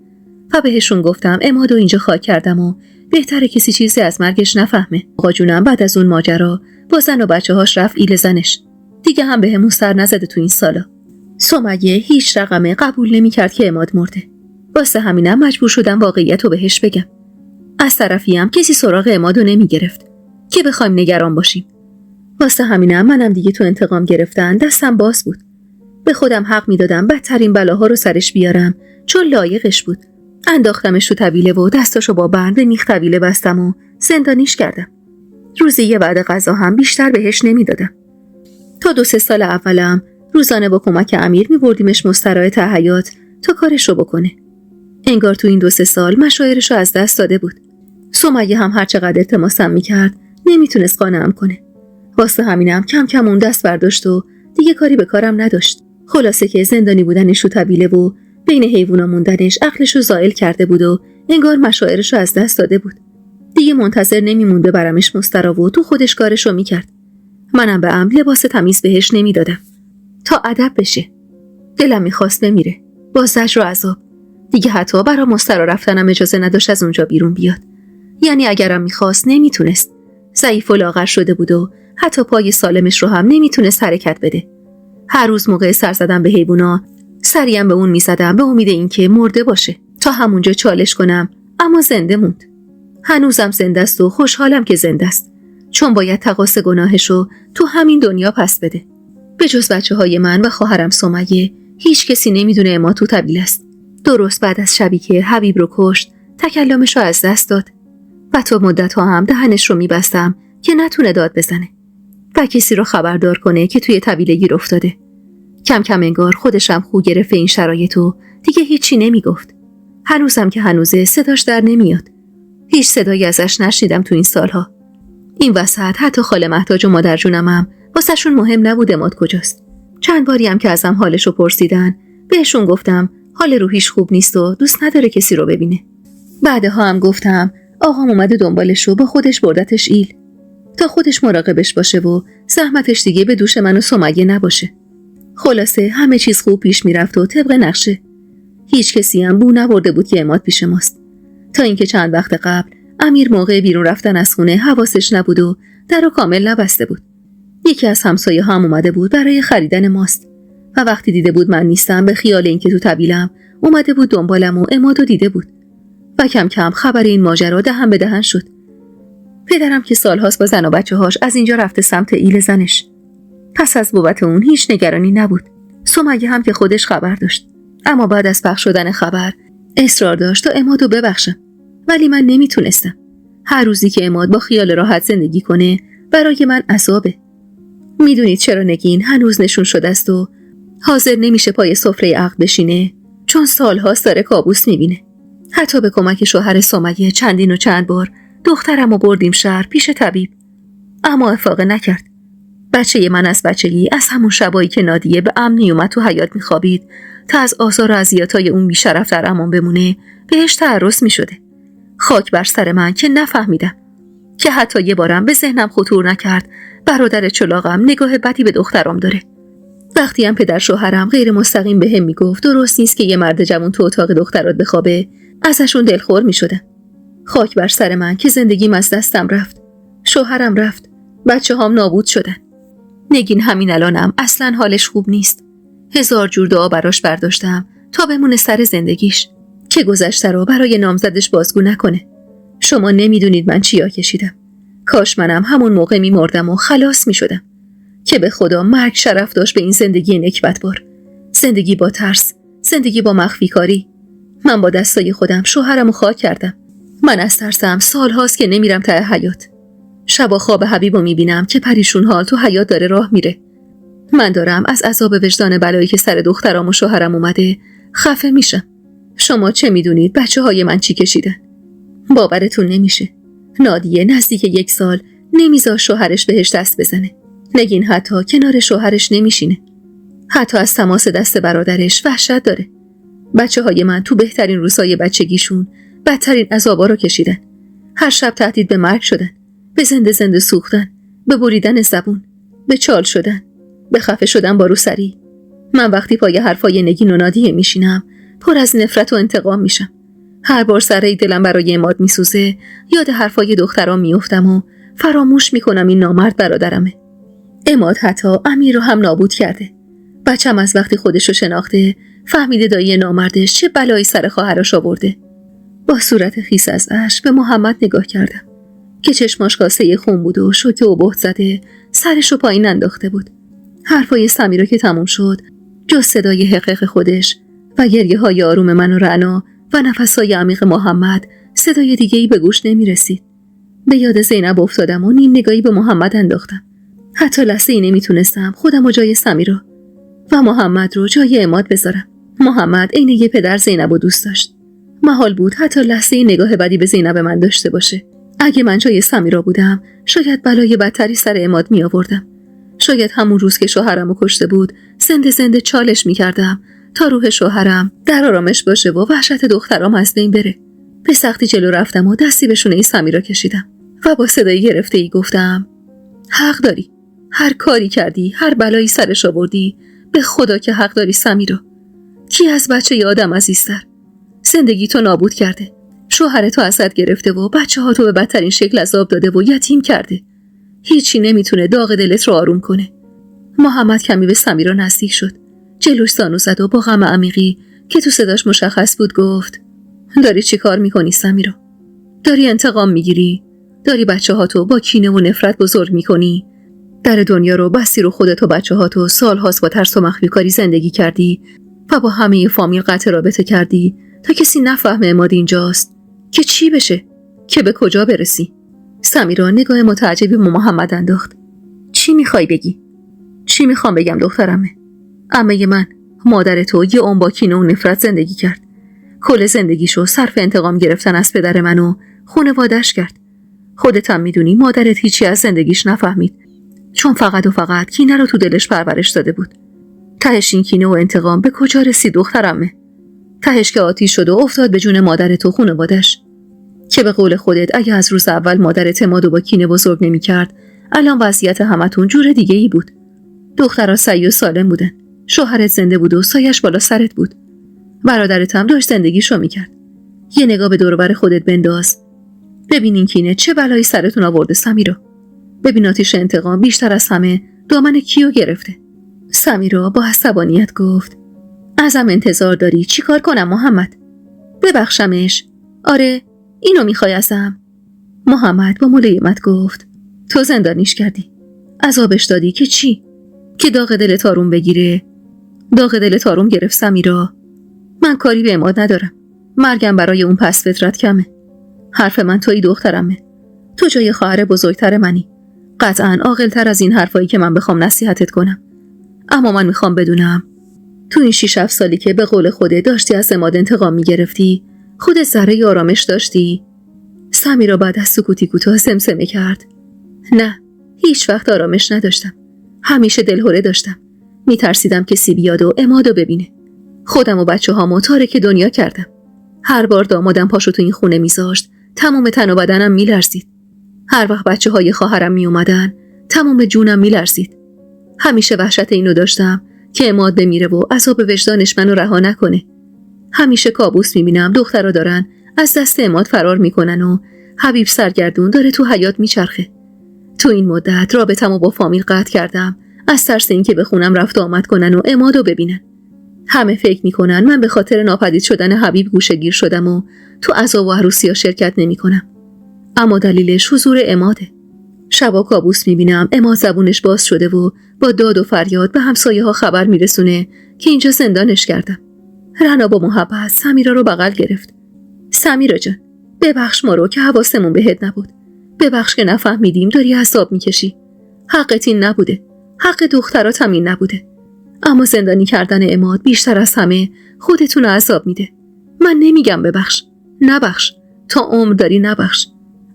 و بهشون گفتم عمادو اینجا خاک کردم و بهتره کسی چیزی از مرگش نفهمه. آقا جونم بعد از اون ماجرا با زن و بچه‌هاش رفت ایل زنش. دیگه هم بهمون سر نزده تو این سالا. سمیه هیچ رقمه قبول نمی‌کرد که عماد مرده. واسه همینم مجبور شدم واقعیتو بهش بگم. از طرفی هم کسی سراغ عمادو نمی‌گرفت که بخوایم نگران باشیم. واسه همینم منم دیگه تو انتقام گرفتن دستم باز بود. به خودم حق میدادم بدترین بلاها رو سرش بیارم چون لایقش بود. انداختمش تو طویله و دستاشو با بند به میخ طویله بستم و زندانیش کردم. روزی یه وعده غذا هم بیشتر بهش نمیدادم. تا 2-3 سال اولم روزانه با کمک امیر میبردیمش مستراح ته حیاط تا کارشو بکنه. انگار تو این 2-3 سال مشاعرشو از دست داده بود. سمیه هم هر چقدر التماسم میکرد نمیتونست قانعم کنه. واسه همینم کم کم اون دست برداشت و دیگه کاری به کارم نداشت. خلاصه که زندانی بودنش تو طویله و بین حیوونا موندنش عقلشو زائل کرده بود و انگار مشاعرشو از دست داده بود. دیگه منتظر نمیموند ببرمش مسترا و تو خودش کارشو میکرد. منم به عمد لباس تمیز بهش نمیدادم تا ادب بشه. دلم میخواست بمیره با زجر و عذاب. دیگه حتی برا مسترا رفتنم اجازه نداشت از اونجا بیرون بیاد. یعنی اگرم میخواست نمیتونست. ضعیف و لاغر شده بود و حتی پای سالمش رو هم نمیتونست حرکت بده. هر روز موقع سر زدن به حیوونا سریم به اون میزدم به امید اینکه مرده باشه تا همونجا چالش کنم، اما زنده موند. هنوزم زنده است و خوشحالم که زنده است، چون باید تقاص گناهشو تو همین دنیا پس بده. به جز بچه‌های من و خواهرم سمیه هیچ کسی نمیدونه ما تو طویله است. درست بعد از شبی که حبیب رو کشت تکلمشو از دست داد و تا مدت‌ها هم دهنش رو میبستم که نتونه داد بزنه و کسی رو خبردار کنه که توی طویله گیر افتاده. کم کم انگار خودشم خو گرفت این شرایطو دیگه هیچی نمیگفت. هنوزم که هنوزه صداش در نمیاد. هیچ صدایی ازش نشنیدم تو این سالها. این وسط حتی خاله محتاج و مادر جونمم واسهشون مهم نبود عماد کجاست. چند باری هم که ازم حالشو پرسیدن بهشون گفتم حال روحیش خوب نیست و دوست نداره کسی رو ببینه. بعدها هم گفتم آقام اومده دنبالشو با خودش بردتش ایل تا خودش مراقبش باشه و زحمتش دیگه به دوش من و سمیه نباشه. خلاصه همه چیز خوب پیش میرفت و طبق نقشه. هیچ کسی هم بو نبرده بود که عماد پیش ماست. تا اینکه چند وقت قبل امیر موقع بیرون رفتن از خونه حواسش نبود و درو کامل نبسته بود. یکی از همسایه هم اومده بود برای خریدن ماست و وقتی دیده بود من نیستم به خیال اینکه تو طویلم اومده بود دنبالم و عمادو دیده بود و کم کم خبر این ماجرا دهن به دهن شد. پدرم که سالهاست با زن و بچه‌هاش از اینجا رفته سمت ایل زنش. پس از بابت اون هیچ نگرانی نبود. سمیه هم که خودش خبر داشت، اما بعد از پخش شدن خبر اصرار داشت تا عمادو ببخشم، ولی من نمیتونستم. هر روزی که عماد با خیال راحت زندگی کنه برای من عذابه. میدونید چرا نگین هنوز نشون شده است و حاضر نمیشه پای سفره عقد بشینه؟ چون سالهاست داره کابوس میبینه. حتی به کمک شوهر سمیه چندین و چند بار دخترمو بردیم شهر پیش طبیب، اما افاقه نکرد. بچه من از بچگی از همون شبایی که نادیه به امنی اومد تو حیاط میخوابید تا از آزار و اذیت‌های اون بی‌شرف در امان بمونه بهش تعرض میشده. خاک بر سر من که نفهمیدم، که حتی یه بارم به ذهنم خطور نکرد برادر چلاقم نگاه بدی به دخترام داره. وقتی هم پدر شوهرم غیر مستقیم به هم میگفت درست نیست که یه مرد جوان تو اتاق دخترات بخوابه، ازشون دلخور میشدم. خاک بر سر من که زندگیم از دستم رفت، شوهرم رفت، بچه هام نابود شدن. نگین همین الانم اصلا حالش خوب نیست. 1000 جور دعا براش برداشتم تا بمونه سر زندگیش، که گذشته رو برای نامزدش بازگو نکنه. شما نمیدونید من چیا کشیدم. کاش منم همون موقع میمردم و خلاص میشدم، که به خدا مرگ شرف داشت به این زندگی نکبتبار. زندگی با ترس، زندگی با مخفی کاری. من با دستای خودم شوهرمو خاک کردم. من از ترسم سالهاست که نمیرم ته حیاط. شبا خواب حبیبو میبینم که پریشون حال تو حیاط داره راه میره. من دارم از عذاب وجدان بلایی که سر دخترام و شوهرم اومده خفه میشم. شما چه میدونید بچه های من چی کشیدن؟ باورتون نمیشه. نادیه نزدیک 1 سال نمیذار شوهرش بهش دست بزنه. نگین حتی کنار شوهرش نمیشینه. حتی از تماس دست برادرش وحشت داره. بچه های من تو بهترین روزهای بچگیشون بدترین عذابا رو کشیدن. هر شب تهدید به مرگ شدن، به زنده سوختن، به بریدن زبون، به چال شدن، به خفه شدن با روسری. من وقتی پای حرفای نگین و نادیه میشینم پر از نفرت و انتقام میشم. هر بار سره دلم برای عماد میسوزه یاد حرفای دخترام میافتم و فراموش میکنم این نامرد برادرمه. عماد حتی امیر رو هم نابود کرده. بچم از وقتی خودشو شناخته فهمیده دایی نامردش چه بلایی سر خواهرش آورده. با صورت خیس از اشک به محمد نگاه کردم که چشماش کاسه خون بود و شوکه و بهت زده سرشو پایین انداخته بود. حرفای سمیرا که تموم شد جز صدای حقیق خودش و گریه های آروم من و رعنا و نفسهای عمیق محمد صدای دیگه‌ای به گوش نمی رسید. به یاد زینب افتادم و نیم نگاهی به محمد انداختم. حتی لحظه‌ای نمیتونستم خودم و جای سمیرا و محمد رو جای عماد بذارم. محمد عین یه پدر زینب رو دوست داشت. محال بود حتی لحظه‌ای نگاه بدی به زینب من داشته باشه. اگه من جای سمیرا بودم شاید بلای بدتری سر عماد می آوردم. شاید همون روز که شوهرمو کشته بود زنده چالش می کردم تا روح شوهرم در آرامش باشه و وحشت دخترام از بین بره. به سختی جلو رفتم و دستی به شونه سمیرا کشیدم و با صدای گرفته‌ای گفتم حق داری. هر کاری کردی، هر بلایی سرش آوردی، به خدا که حق داری سمیرا. کی از بچه ی آدم عزیزتر؟ زندگی تو نابود کرده. شوهر تو ازت گرفته و بچه ها تو به بدترین شکل عذاب داده و یتیم کرده. هیچی نمیتونه داغ دلت رو آروم کنه. محمد کمی به سمیرا نزدیک شد. جلوش زانو زد و با غم عمیقی که تو صداش مشخص بود گفت داری چی کار میکنی سمیرا؟ داری انتقام میگیری؟ داری بچه ها تو با کینه و نفرت بزرگ میکنی؟ در دنیا رو بسی رو خودت و بچه ها تو سال هاست با ترس و مخفی کاری زندگی کردی و با همه فامیل قطع رابطه کردی تا کسی نفهمه عماد اینجاست. که چی بشه؟ که به کجا برسی؟ سمیرا نگاه متعجبی به محمد انداخت. چی میخوای بگی؟ چی میخوام بگم دخترمه؟ عمه من، مادر تو یه عمر با کینه و نفرت زندگی کرد. کل زندگیشو صرف انتقام گرفتن از پدر من و خانواده‌اش کرد. خودت هم میدونی مادرت هیچی از زندگیش نفهمید، چون فقط و فقط کینه رو تو دلش پرورش داده بود. تهش این کینه و انتقام به کجا رسید دخترمه؟ تهش که آتیش شد و افتاد به جون مادرت و خانواده‌اش. که به قول خودت اگه از روز اول مادرت عمادو با کینه بزرگ نمی‌کرد، الان وضعیت همتون جور دیگه ای بود. دخترها سعی و سالم بودن. شوهرت زنده بود و سایش بالا سرت بود. برادرت هم داشت زندگیشو میکرد. یه نگاه به دور و بر خودت بنداز. ببین این کینه چه بلایی سرتون آورده سمیرا. ببین آتیش انتقام بیشتر از همه دامن کیو گرفته. سمیرا با عصبانیت گفت ازم انتظار داری چیکار کنم محمد؟ ببخشمش. آره اینو میخوای ازم؟ محمد با ملایمت گفت تو زندانیش کردی. عذابش دادی که چی؟ که داغ دل تاروم بگیره. داغ دل تاروم گرفت سمیرا. من کاری به عماد ندارم. مرگم برای اون پس فطرت کمه. حرف من تویی دخترمه. تو جای خواهر بزرگتر منی. قطعاً عاقل‌تر از این حرفایی که من بخوام نصیحتت کنم. اما من میخوام بدونم تو این 6-7 سالی که به قول خودت داشتی از عماد انتقام میگرفتی، خودت ذره آرامش داشتی؟ سمیرا بعد از سکوتی کوتاه سمسمه کرد. نه، هیچ وقت آرامش نداشتم. همیشه دلهره داشتم. میترسیدم کسی بیاد و عمادو ببینه. خودم و بچه‌هامو تارک دنیا کردم. هر بار دامادم پاشو تو این خونه میذاشت، تمام تن و بدنم میلرزید. هر وقت بچه‌های خواهرم میومدن، تمام جونم میلرزید. همیشه وحشت اینو داشتم که عماد بمیره و عذاب وجدانش منو رها نکنه. همیشه کابوس میبینم دخترا دارن از دست عماد فرار میکنن و حبیب سرگردون داره تو حیاط میچرخه. تو این مدت رابطمو با فامیل قطع کردم از ترس اینکه به خونم رفت آمد کنن و عمادو ببینن. همه فکر میکنن من به خاطر ناپدید شدن حبیب گوشه‌گیر شدم و تو عزا و عروسی‌ها شرکت نمیکنم. اما دلیلش حضور عماده. شبا کابوس میبینم عماد زبونش باز شده و با داد و فریاد به همسایه‌ها خبر میرسونه که اینجا زندانش کردم. رنا با محبت سمیرا رو بغل گرفت. سمیرا جان، ببخش ما رو که حواسمون بهت نبود. ببخش که نفهمیدیم داری عذاب میکشی. حقت این نبوده. حق دخترات هم این نبوده. اما زندانی کردن عماد بیشتر از همه خودتون عذاب میده. من نمیگم ببخش. نبخش. تا عمر داری نبخش.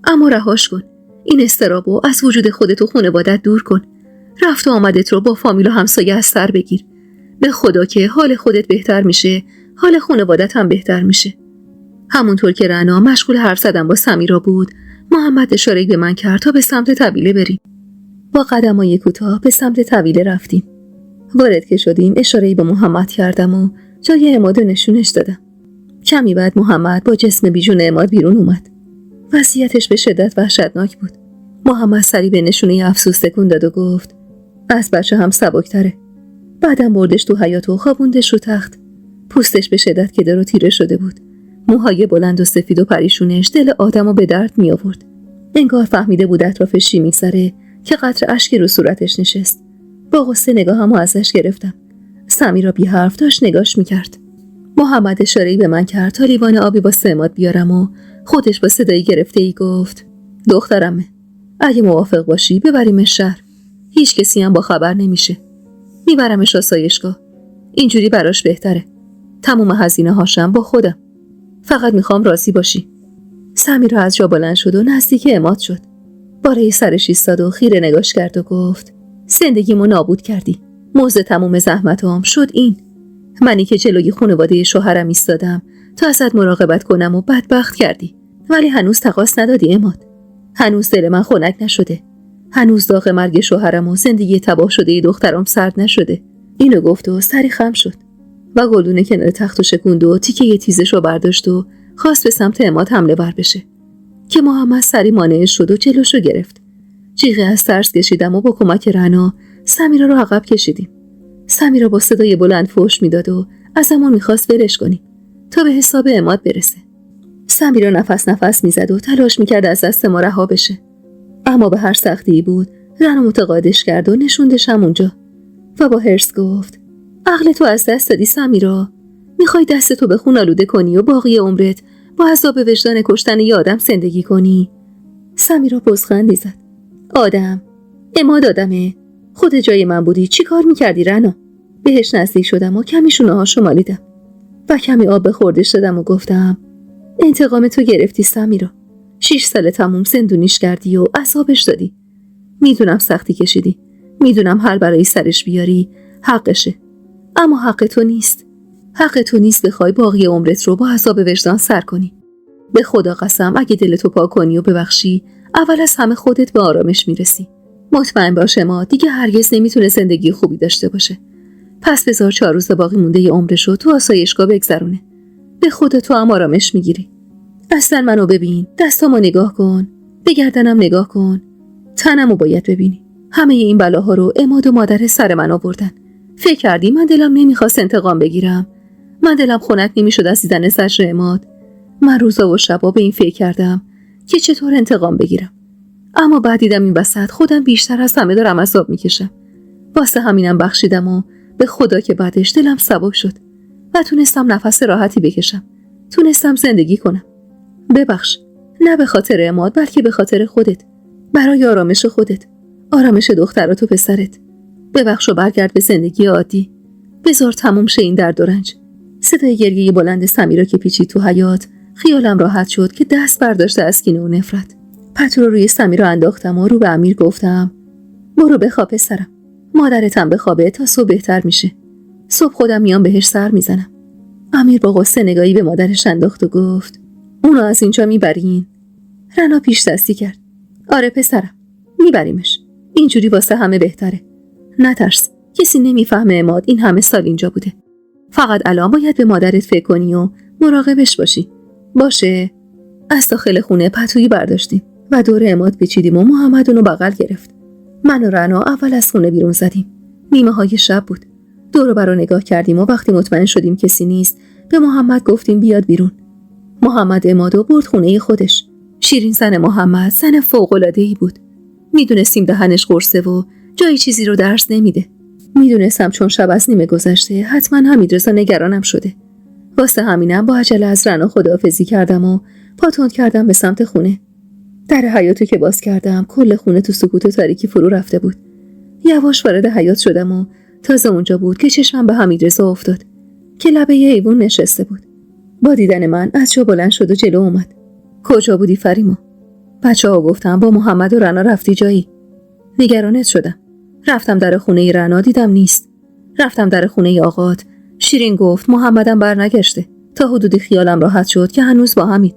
اما رهاش کن. این استرابو از وجود خودت و خانوادت دور کن. رفت و آمدت رو با فامیل و همسایه از سر بگیر. به خدا که حال خودت بهتر میشه، حال خانوادت هم بهتر میشه. همونطور که رنا مشغول حرف زدن با سمیرا بود، محمد اشاره به من کرد تا به سمت طویله بریم. با قدمای کوتاه به سمت طویله رفتیم. وارد که شدیم اشاره‌ای به محمد کردم و جای عماد نشونش دادم. کمی بعد محمد با جسم بیجون عماد بیرون اومد. وضعیتش به شدت وحشتناک بود. محمد سری به نشونه افسوس تکون داد و گفت از بچه هم سبکتره. بعدم بردش تو حیاط و خوابوندش رو تخت. پوستش به شدت کدر و تیره شده بود. موهای بلند و سفید و پریشونش دل آدمو به درد می آورد. انگار فهمیده بود اطرافش چی میگذره که قطره اشکی رو صورتش نشست. با غصه نگاهمو ازش گرفتم. سمیرا بی حرف داشت نگاش میکرد. محمد اشاره‌ای به من کرد تا لیوان آبی با عماد بیارم و خودش با صدای گرفته‌ای گفت دخترمه، اگه موافق باشی ببریمش شهر. هیچ کسی هم با خبر نمیشه. میبرمش آسایشگاه. اینجوری براش بهتره. تموم هزینه هاشم با خودم. فقط میخوام راضی باشی. سمیرا از جا بلند شد و نزدیک عماد شد. بالای سرش ایستاد و خیره نگاش کرد و گفت زندگیمو نابود کردی. موزه تموم زحمتام شد این. منی که جلوی خانواده شوهرم ایستادم تا ازت مراقبت کنم و بدبخت کردی. ولی هنوز تقاص ندادی عماد. هنوز دل من خنک نشده. هنوز داغ مرگ شوهرم و زندگی تباه شده دخترم سرد نشده. اینو گفت و سری خم شد و گلدون کنار تختو شکوند و تیکه تیزش رو برداشت و خواست به سمت عماد حمله ور بشه که محمد سری مانعش شد و جلوشو گرفت. جیغه از ترس کشیدم و با کمک رنا سمیرا رو عقب کشیدیم. سمیرا با صدای بلند فحش میداد و ازمون میخواست ولش کنیم تا به حساب عماد برسه. سمیرا نفس میزد و تلاش میکرد از دست ما رها بشه. اما به هر سختی بود رنا متقاعدش کرد و نشوندش همونجا و با حرص گفت عقل تو از دست دادی سمیرا. میخوای دستتو به خون آلوده کنی و باقی عمرت با عذاب وجدان کشتن یه آدم زندگی کنی؟ سمیرا پوزخندی زد. آدم؟ عماد آدمه؟ خود جای من بودی چی کار میکردی رنا؟ بهش نزدیک شدم و کمی شونه‌هاشو مالیدم و کمی آب به خوردش دادم و گفتم انتقام تو گرفتی سمیرا. 6 سال تموم زندونیش کردی و عذابش دادی. میدونم سختی کشیدی. میدونم حل برای سرش بیاری حقشه. اما حق تو نیست. حق تو نیست بخوای باقی عمرت رو با عذاب وجدان سر کنی. به خدا قسم اگه دلتو پاک کنی و ببخشی اول از همه خودت به آرامش میرسی. مطمئن باش ما دیگه هرگز نمیتونه زندگی خوبی داشته باشه. پس بذار 4 روز باقی مونده ی عمرشو تو آسایشگاه بگذرونه. به خودت تو هم آرامش میگیری. اصلا منو ببین، دستامو نگاه کن، به گردنم نگاه کن، تنمو باید ببینی. همه این بلاها رو عماد و مادر سر من آوردن. فکر کردی من دلم نمیخواست انتقام بگیرم؟ من دلم خنک نمیشد از دیدن زجر عماد. من روزا و شبا به این فکر کردم که چطور انتقام بگیرم. اما بعد دیدم این وسط خودم بیشتر از همه دارم عذاب میکشم. واسه همینم بخشیدم و به خدا که بعدش دلم سبک شد و تونستم نفس راحتی بکشم. تونستم زندگی کنم. ببخش، نه به خاطر عماد بلکه به خاطر خودت، برای آرامش خودت، آرامش دخترات و پسرت. ببخش و برگرد به زندگی عادی. بذار تموم شه این درد و رنج. صدای گریه بلند سمیرا که پیچید تو حیاط، خیالم راحت شد که دست برداشته از کینه و نفرت. پتو رو روی سمیرا انداختم و رو به امیر گفتم برو بخواب پسرم. مادرتم بخوابه تا صبح بهتر میشه. صبح خودم میام بهش سر میزنم. امیر با غصه نگاهی به مادرش انداخت و گفت اونو از اینجا میبرین؟ رنا پیش دستی کرد. آره پسرم، میبریمش. اینجوری واسه همه بهتره. نترس، کسی نمیفهمه عماد این همه سال اینجا بوده. فقط الان باید به مادرت فکر کنی و مراقبش باشی. باشه؟ از داخل خونه پتویی برداشتیم و دور عماد پیچیدیم و محمد اونو بغل گرفت. من و رنا اول از خونه بیرون زدیم. نیمه های شب بود. دور و برا نگاه کردیم و وقتی مطمئن شدیم کسی نیست به محمد گفتیم بیاد بیرون. محمد عمادو برد خونه خودش. شیرین زن محمد زن فوق‌العاده‌ای بود. میدونستیم دهنش قرصه و جایی چیزی رو درس نمیده. میدونستم چون شب از نیمه گذشته حتما حمیدرضا نگرانم شده. واسه همینم با عجله از رنا خداحافظی کردم و پا تند کردم به سمت خونه. در حیاطو که باز کردم کل خونه تو سکوت و تاریکی فرو رفته بود. یواش وارد حیاط شدم و تازه اونجا بود که چشمم به حمیدرضا افتاد که لبه یه ایوون نشسته بود. با دیدن من از جا بلند شد و جلو اومد. کجا بودی فریما؟ بچه‌ها گفتم با محمد و رنا رفتی جایی. نگرانت شدم. رفتم در خونه رنا دیدم نیست. رفتم در خونه آقات. شیرین گفت محمدم برنگشته. تا حدودی خیالم راحت شد که هنوز با همید.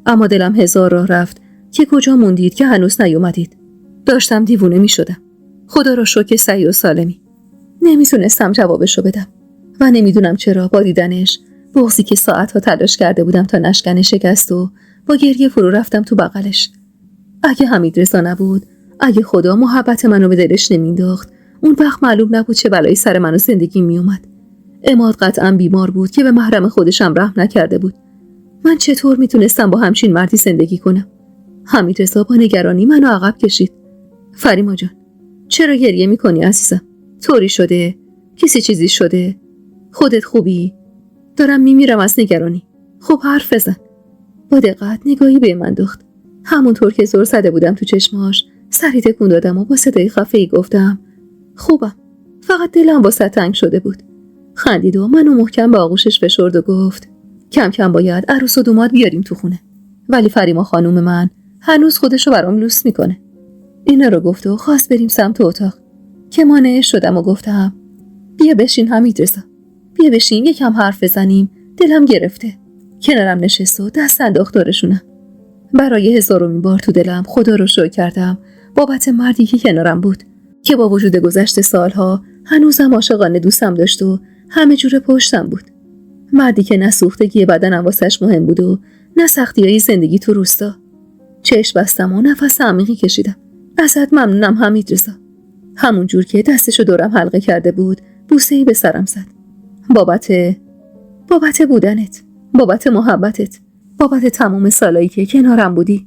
اما دلم هزار راه رفت که کجا موندید که هنوز نیومدید. داشتم دیوونه می شدم. خدا را شکر صحیح و سالمی. نمیتونستم جوابشو بدم و نمیدونم چرا با دیدنش بغضی که ساعتها تلاش کرده بودم تا نشکنه شکست و با گریه فرو رفتم تو بغلش. اگه حمیدرضا نبود، اگه خدا محبت منو به دلش نمینداخت، اون وقت معلوم نبود چه بلایی سر منو زندگی میومد. عماد قطعا بیمار بود که به محرم خودشم رحم نکرده بود. من چطور میتونستم با همچین مردی زندگی کنم؟ حمیدرضا با نگرانی منو عقب کشید. فریما جان، چرا گریه میکنی عزیزم؟ طوری شده؟ کسی چیزی شده؟ خودت خوبی؟ دارم میمیرم از نگرانی. خب حرف بزن. با دقت نگاهی به من دوخت. همونطور که زور زده بودم تو چشماش سری تکون دادم و با صدای خفه‌ای گفتم خوبم، فقط دلم واسه تنگ شده بود. خندید و منو محکم به آغوشش فشرد و گفت کم کم باید عروس و دوماد بیاریم تو خونه، ولی فریما خانوم من هنوز خودشو برام لوس میکنه. اینا رو گفت و خواست بریم سمت اتاق که مانعش شدم و گفتم بیا بشین حمیدرضا، بیا بشین یکم حرف بزنیم، دلم گرفته. کنارم نشست و دست انداخت دارشونم. برای هزارمین بار تو دلم خدا رو شکر کردم بابت مردی که کنارم بود، که با وجود گذشت سالها هنوزم عاشقانه دوستم داشت و همه جوره پشتم بود. مردی که نه سوختگی بدنم واسش مهم بود و نه سختیای زندگی تو روستا. چشم بستم و نفس عمیقی کشیدم. ازت ممنونم حمیدرضا. همون جور که دستشو دورم حلقه کرده بود بوسه‌ای به سرم زد. بابت بودنت، بابت محبتت، بابت تمام سالایی که کنارم بودی،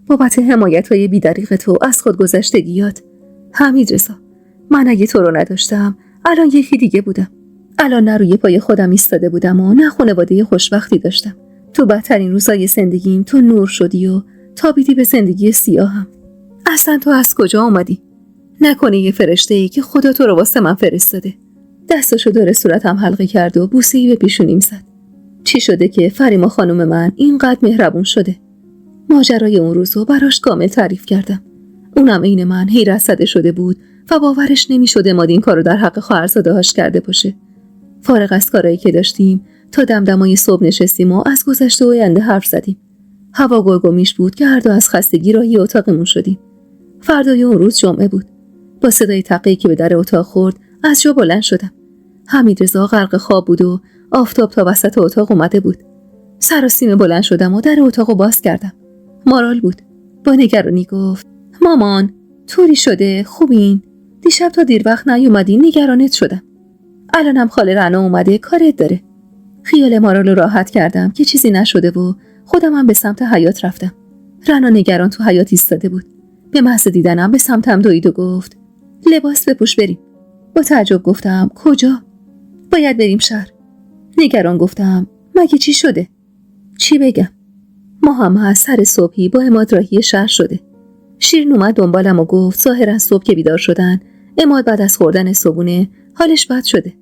بابت حمایت‌های بی‌دریغ تو از خودگذشتگیات. حمیدرضا، من اگه تو رو نداشتم الان یکی دیگه بودم. الان نه روی پای خودم ایستاده بودم و نه خانواده خوشبختی داشتم. تو بدترین روزای زندگیم تو نور شدی و تابیدی به زندگی سیاهم. اصلا تو از کجا اومدی؟ نکنه یه فرشته‌ای که خدا تو رو واسه من فرستاده. دستشو دور صورتم حلقه کرد و بوسه‌ای به پیشونیم زد. چی شده که فریما خانم من اینقدر مهربون شده؟ ماجرای اون روزو براش کامل تعریف کردم. اونم عین من حیرت زده شده بود و باورش نمی‌شد ماد این کارو در حق خواهرزاده‌هاش کرده باشه. فارغ از کارایی که داشتیم تا دمدمای صبح نشستیم و از گذشته و آینده حرف زدیم. هوا گرگومیش بود که هر دو از خستگی راهی اتاقمون شدیم. فردای اون روز جمعه بود. با صدای تقی که به در اتاق خورد از جا بلند شدم. حمیدرضا غرق خواب بود و آفتاب تا وسط اتاق اومده بود. سراسیمه بلند شدم و در اتاقو باز کردم. مارال بود. با نگرانی گفت مامان، طوری شده؟ خوبین؟ دیشب تا دیر وقت نیومدی، نگرانت شدم. الانم خاله رنا اومده، کارت داره. خیال مارال رو راحت کردم که چیزی نشده و خودمم به سمت حیاط رفتم. رنا نگران تو حیاط ایستاده بود. به محض دیدنم به سمتم دوید و گفت لباس بپوش بریم. با تعجب گفتم کجا؟ باید بریم شهر. نگران گفتم مگه چی شده؟ چی بگم؟ محمد سر صبحی با عماد راهی شهر شده. شیرین اومد دنبالم و گفت ظاهرا صبح که بیدار شدن عماد بعد از خوردن صبحونه حالش بد شده.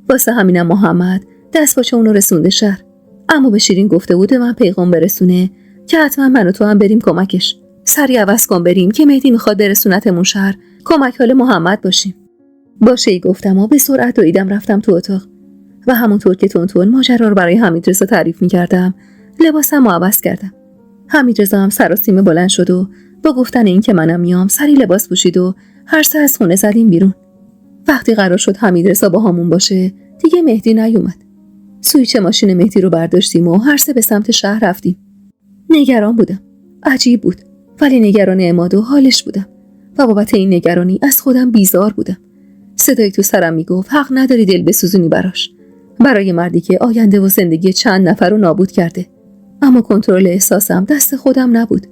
واسه همینم محمد دست باچه اونو رسونده شهر. اما به شیرین گفته بود من پیغام برسونه که حتما من و تو هم بریم کمکش. سری عوض کن بریم که مهدی میخواد برسونتمون شهر، کمک حال محمد باشیم. باشه گفتم و به سرعت دویدم رفتم تو اتاق و همونطور که تون ماجرا رو برای حمیدرضا تعریف می‌کردم لباسم رو عوض کردم. حمیدرضا هم سراسیمه بلند شد و با گفتن این که منم میام سری لباس پوشید و هر سه از خونه زدیم بیرون. وقتی قرار شد حمیدرضا با همون باشه دیگه مهدی نیومد. سویچ ماشین مهدی رو برداشتیم و هر سه به سمت شهر رفتیم. نگران بودم. عجیب بود. ولی نگران عماد و حالش بودم و بابت این نگرانی از خودم بیزار بودم. صدایی تو سرم میگفت حق نداری دل بسوزونی براش، برای مردی که آینده و زندگی چند نفر رو نابود کرده. اما کنترل احساسم دست خودم نبود.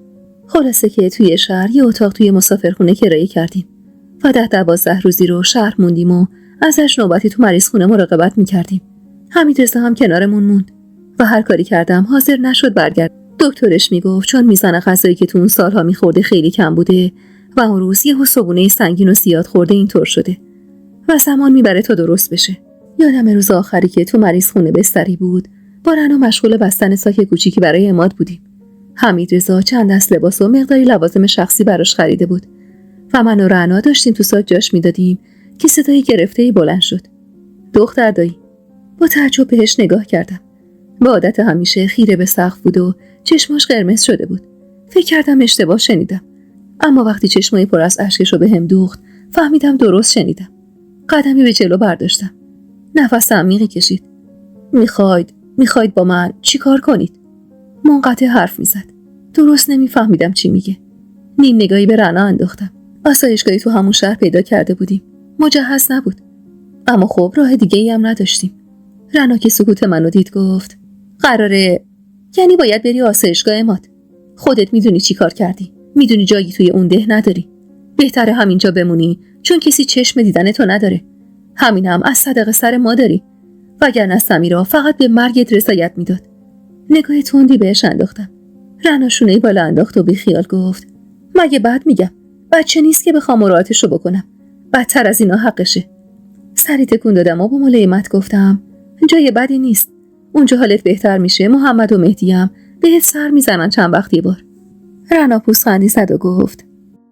خلاصه که توی شهر یه اتاق توی مسافرخونه کرایه کردیم و 10-12 روزی رو شهر موندیم و ازش نوبتی تو مریض خونه مراقبت میکردیم. حمیدرضا هم کنارمون موند و هر کاری کردم حاضر نشد برگرد. دکترش میگفت چون میزان غذایی که تو اون سالها میخورده خیلی کم بوده و اون روز یهو صبحونه سنگین و زیاد خورده اینطور شده و زمان میبره تا درست بشه. یادم روز آخری که تو مریض خونه بستری بود با رنا مشغول بستن ساک کوچیکی برای عماد بودیم. حمیدرضا چند دست لباس و مقداری لوازم شخصی براش خریده بود و من و رنا داشتیم تو ساک جاش میدادیم که صدای گرفته‌ای بلند شد. دختر دایی. با تعجب بهش نگاه کردم. با عادت همیشه خیره به سقف بود و چشماش قرمز شده بود. فکر کردم اشتباه شنیدم، اما وقتی چشمای پر از اشکشو به هم دوخت فهمیدم درست شنیدم. قدمی به جلو برداشتم. نفس عمیقی کشید. میخواید با من چی کار کنید؟ منقطع حرف میزد. درست نمیفهمیدم چی میگه. نیم نگاهی به رنا انداختم. آسایشگاهی تو همون شهر پیدا کرده بودیم. مجهز نبود. اما خب راه دیگه ای هم نداشتیم. رنا که سکوت منو دید گفت قراره، یعنی باید بری آسایشگاه عماد. خودت میدونی چی کار کردی. میدونی جایی توی اون ده نداری. بهتره همینجا بمونی چون کسی چشم دیدن تو نداره. همینم از صدقه سر ما داری. وگرنه سمیرا فقط به مرگت رسایت میداد. نگاه تندی بهش انداختم. رنا شونه‌ای بالا انداخت و بی خیال گفت مگه بد میگم؟ بچه نیست که بخوام مراعاتشو بکنم. بدتر از اینا حقشه. سری تکون دادم و با ملایمت گفتم جای بدی نیست. اونجا حالت بهتر میشه. محمد و مهدی هم بهت سر میزنن چند وقت یه بار. رنا پوزخندی زد و گفت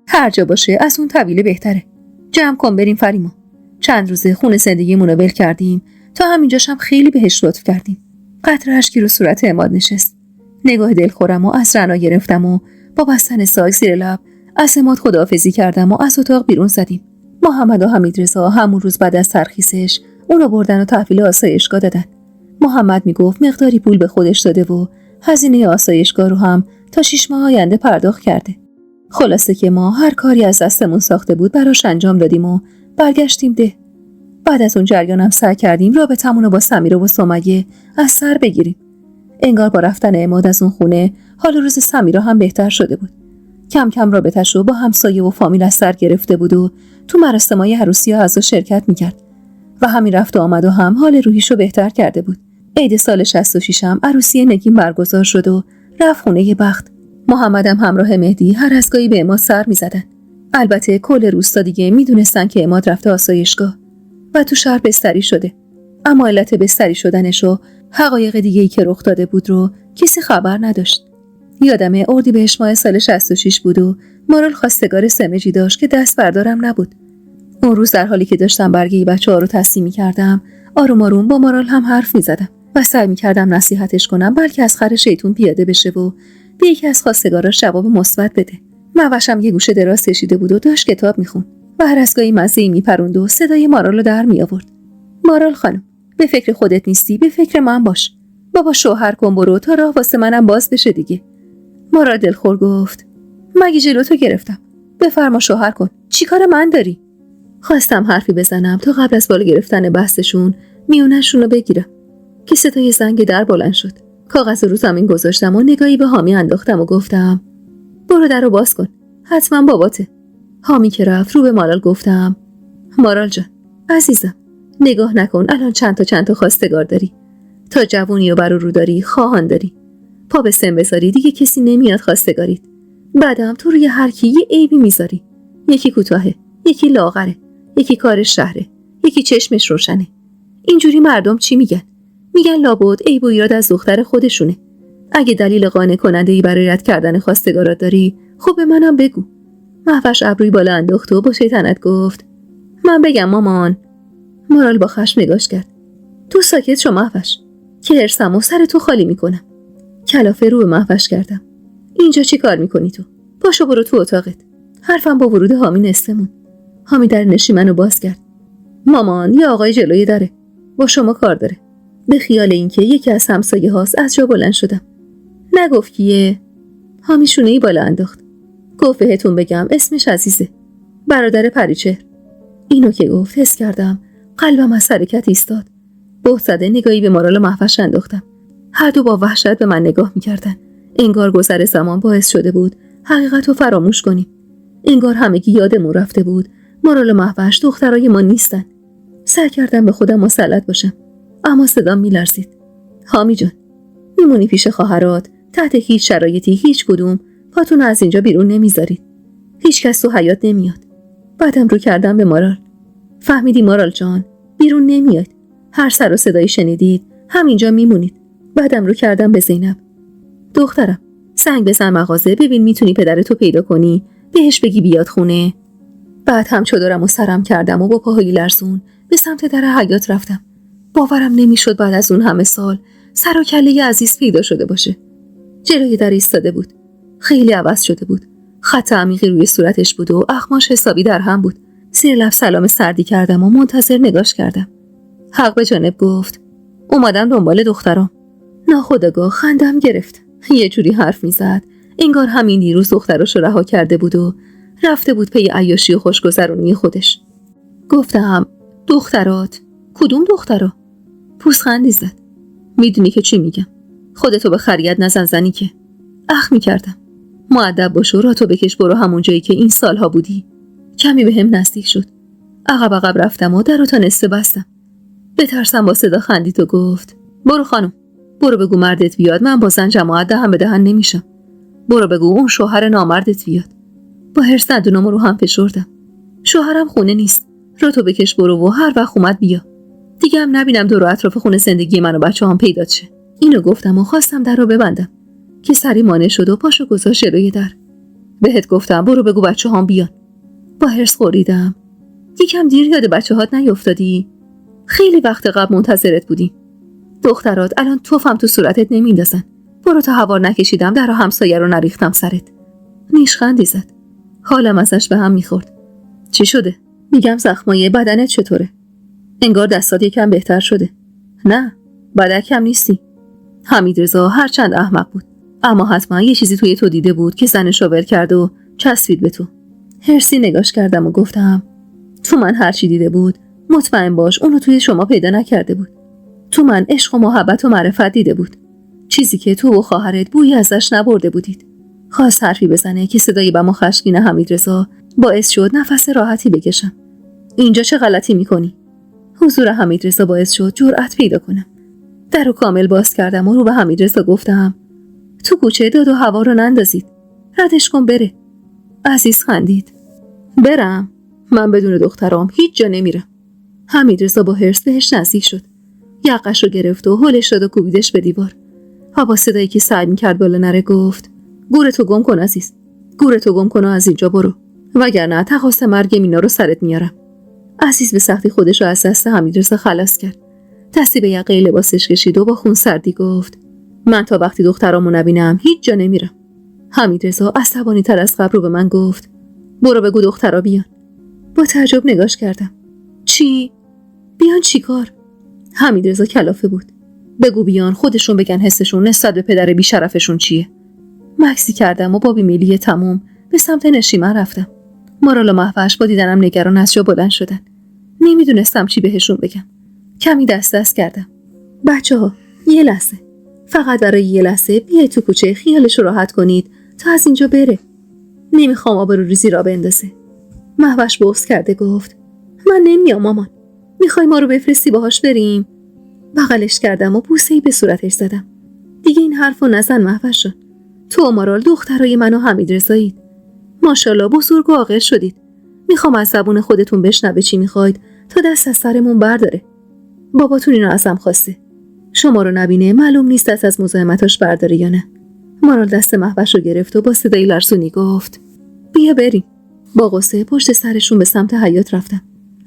هر جا باشه از اون طویله بهتره. جمع کن بریم فریما. چند روزه خونه زندگیمون رو ول کردیم تا همینجاش هم خیلی بهش لطف کردیم. قطره اشکی رو صورت عماد نشست. نگاه دلخورم و از رنا گرفتم و با بستن ساک زیر لب از عماد خداحافظی کردم و از اتاق بیرون زدیم. محمد و حمیدرضا همون روز بعد از ترخیصش اونو بردن و تحویل آسایشگاه دادن. محمد میگفت مقداری پول به خودش داده و هزینه آسایشگاه رو هم تا 6 ماه آینده پرداخت کرده. خلاصه که ما هر کاری از دستمون ساخته بود براش انجام دادیم و برگشتیم ده. بعد از اون جریانم سعی کردیم رابطمون رو با سمیرا و سمیه از سر بگیریم. انگار با رفتن عماد از اون خونه حال روز سمیرا هم بهتر شده بود. کم کم رابطش رو با همسایه و فامیل از سر گرفته بود و تو مراسمای عروسی ها ازش شرکت میکرد و همین رفت و آمد و هم حال روحیشو بهتر کرده بود. عید سال 66 هم عروسی نگین برگزار شد و رفت خونه بخت. محمدم همراه مهدی هر از گاهی به عماد سر میزدن. البته کل روستا دیگه میدونستن که عماد رفته آسایشگاه و تو شهر بستری شده. اما علت بستری شدنش و حقایق دیگه‌ای که رخ داده بود رو کسی خبر نداشت. یادمه اردیبهشت ماه سال 66 بود و مارال خواستگار سمجی داشت که دست بردارم نبود. اون روز در حالی که داشتم برگه بچه‌ها رو تصحیح می‌کردم، آروم آروم با مارال هم حرف می‌زدم و سعی می‌کردم نصیحتش کنم بلکه از خر شیطون پیاده بشه و به یکی از خواستگاراش جواب مثبت بده. موشم یه گوشه دراز کشیده بود و داشت کتاب می‌خوند و هر از گاهی مزه‌ای می‌پروند و صدای مارال رو در می‌آورد. مارال خانم، به فکر خودت نیستی، به فکر من باش. بابا شوهر کن برو تا راه واسه منم باز بشه دیگه. مارال دلخور گفت مگه جلو تو گرفتم؟ بفرما شوهر کن. چی کار من داری؟ خواستم حرفی بزنم تا قبل از بالا گرفتن بحثشون میونشون رو بگیرم که صدای زنگ در بلند شد. کاغذ رو زمین گذاشتم و نگاهی به حامی انداختم و گفتم برو در رو باز کن. حتما باباته. حامی که رفت رو به مارال گفتم مارال جان، عزیزم نگاه نکن الان چند تا خواستگار داری. تا جوونی و برو داری، خواهان داری. پا به سن بذاری دیگه کسی نمیاد خواستگاریت. بعدم تو روی هر کی یه عیبی میذاری. یکی کوتاهه، یکی لاغره، یکی کارش شهره، یکی چشمش روشنه. اینجوری مردم چی میگن؟ میگن لابد عیب و ایراد از دختر خودشونه. اگه دلیل قانع کننده ای برای رد کردن خواستگارات داری، خب به منم بگو. مهوش ابروی بالا انداخت و با شیطنت گفت من بگم مامان. مارال با خشم نگاش کرد. تو ساکت شو مهوش که هرسم و سر تو خالی میکنم. کلافه رو به مهوش کردم. اینجا چی کار میکنی تو؟ پاشو برو تو اتاقت. حرفم با ورود حامی نستمون. حامی در نشیمنو باز کرد. مامان یه آقای جلوی داره، با شما کار داره. به خیال اینکه یکی از همسایه هاست از جا بلند شدم. نگفت کیه؟ حامی شونه‌ای بالا انداخت. گفت بهتون بگم اسمش عزیزه، برادر پریچهر. اینو که گفت حس کردم قلبم از حرکت ایستاد. بهت زده نگاهی به مارال و مهوش انداختم. هر دو با وحشت به من نگاه می‌کردن. انگار گذر زمان باعث شده بود حقیقت رو فراموش کنیم. انگار همگی یادمون رفته بود مارال و مهوش دخترای ما نیستن. سعی کردم به خودم مسلط باشم اما صدام میلرزید. حامی جان میمونی پیش خواهرات تحت هیچ شرایطی هیچ کدوم پاتون از اینجا بیرون نمیذارید. هیچ کس تو حیاط نمیاد. بعدم رو کردم به مارال. فهمیدی مارال جان بیرون نمیاد. هر سر و صدایی شنیدید همینجا میمونید. بعدم رو کردم به زینب. دخترم سنگ بزن مغازه ببین میتونی پدرتو پیدا کنی بهش بگی بیاد خونه. بعد هم چادرم و سرم کردم و با پاهای لرزون به سمت در حیاط رفتم. باورم نمیشد بعد از اون همه سال سر و کله عزیز پیدا شده باشه. جلوی در ایستاده بود. خیلی عوض شده بود. خط عمیقی روی صورتش بود و اخماش حسابی در هم بود. زیر لب سلام سردی کردم و منتظر نگاش کردم. حق به جانب گفت اومدم دنبال دخترام. ناخودآگاه خندم گرفت. یه جوری حرف میزد انگار همین دیروز دختراشو رها کرده بود و رفته بود پی عیاشی و خوشگذرونی خودش. گفتم دخترات؟ کدوم دخترا؟ پوزخندی زد. میدونی که چی میگم. خودتو به خریت نزن زنی که. اخ میکردم. مؤدب باش و راتو بکش برو همون جایی که این سالها بودی. کمی به هم نزدیک شد. عقب رفتم و درو تا نصفه بستم. بترسم با صدا خندید و گفت برو خانم. برو بگو مردت بیاد من با زن جماعت دهن به دهن نمیشم. برو بگو اون شوهر نامردت بیاد. با حرص ندونم رو هم فشردم. شوهرم خونه نیست. راتو بکش برو و هر وقت اومد بیا. دیگه هم نبینم دور و اطراف خونه زندگی من و بچه‌هام پیدا شه. اینو گفتم و خواستم در رو ببندم که سری مانع شد و پاشو گذاشت روی در. بهت گفتم برو بگو بچه‌هام بیان. با حرص خوریدم. یکم دیر یاد بچه‌هات نیافتادی؟ خیلی وقت قبل منتظرت بودیم. دخترات الان توفم تو صورتت نمیندازن. برو تا هوار نکشیدم در همسایه رو نریختم سرت. نیشخندی زد. حالم ازش به هم میخورد. چی شده؟ میگم زخمای بدنت چطوره؟ انگار دستات یکم بهتر شده. نه بدک کم نیستی. حمیدرضا هرچند احمق بود اما حتما یه چیزی توی تو دیده بود که زنشو ول کرد و چسبید به تو. حرصی نگاش کردم و گفتم تو من هرچی دیده بود مطمئن باش اونو توی شما پیدا نکرده بود. تو من عشق و محبت و معرفت دیده بود. چیزی که تو و خواهرت بویی ازش نبرده بودید. خواست حرفی بزنه که صدای بم و خشمگین حمیدرضا باعث شد نفس راحتی بکشم. اینجا چه غلطی میکنی؟ حضور حمیدرضا باعث شد جرأت پیدا کنم. درو کامل باز کردم و رو به حمیدرضا گفتم تو کوچه داد و هوا رو نندازید. ردش کن بره. عزیز خندید. برم؟ من بدون دخترام هیچ جا نمیرم. حمیدرضا با حرص بهش نزدیک شد. یقش رو گرفت و هلش داد و کوبیدش به دیوار. با صدایی که سعی می‌کرد بالا نره گفت گورتو گم کن عزیز. گورتو گم کن و از اینجا برو. وگرنه تقاص مرگ مینا رو سرت میارم. عزیز به سختی خودش رو از دست حمیدرضا خلاص کرد. دستی به یقه لباسش کشید و با خون سردی گفت من تا وقتی دخترامو نبینم هیچ جا نمیرم. حمیدرضا عصبانی‌تر از قبل رو به من گفت برو بگو دخترا بیان. با تعجب نگاش کردم. چی؟ بیان چیکار؟ حمیدرضا کلافه بود. بگو بیان خودشون بگن حسشون نسبت به پدر بی‌شرفشون چیه. مکسی کردم و با بیمیلی تموم به سمت نشیمن رفتم. مارال و مهوش با دیدنم نگران از جا بلند شدن. نمیدونستم چی بهشون بگم. کمی دست کردم. بچه‌ها یه لحظه، فقط برای یه لحظه بیاید تو کوچه خیالش رو راحت کنید تا از اینجا بره. نمیخوام آبروریزی را بندازه. مهوش بغض کرده گفت من نمیام مامان. میخوای ما رو بفرستی باهاش بریم؟ بغلش کردم و بوسه‌ای به صورتش زدم. دیگه این حرفو نزن مهوش جان. تو و مارال دخترای من و حمیدرضایید. ماشاءالله بزرگ و عاقل شدید. میخوام از زبون خودتون بشنوه چی میخواید تا دست از سرمون برداره. باباتون اینو ازم خواسته. شما رو نبینه معلوم نیست دست از مزاحمتاش برداره یا نه. مارال دست مهوش رو گرفت و با صدای لرزونی گفت بیا بریم. با غصه پشت سرشون به سمت حیاط رفتم.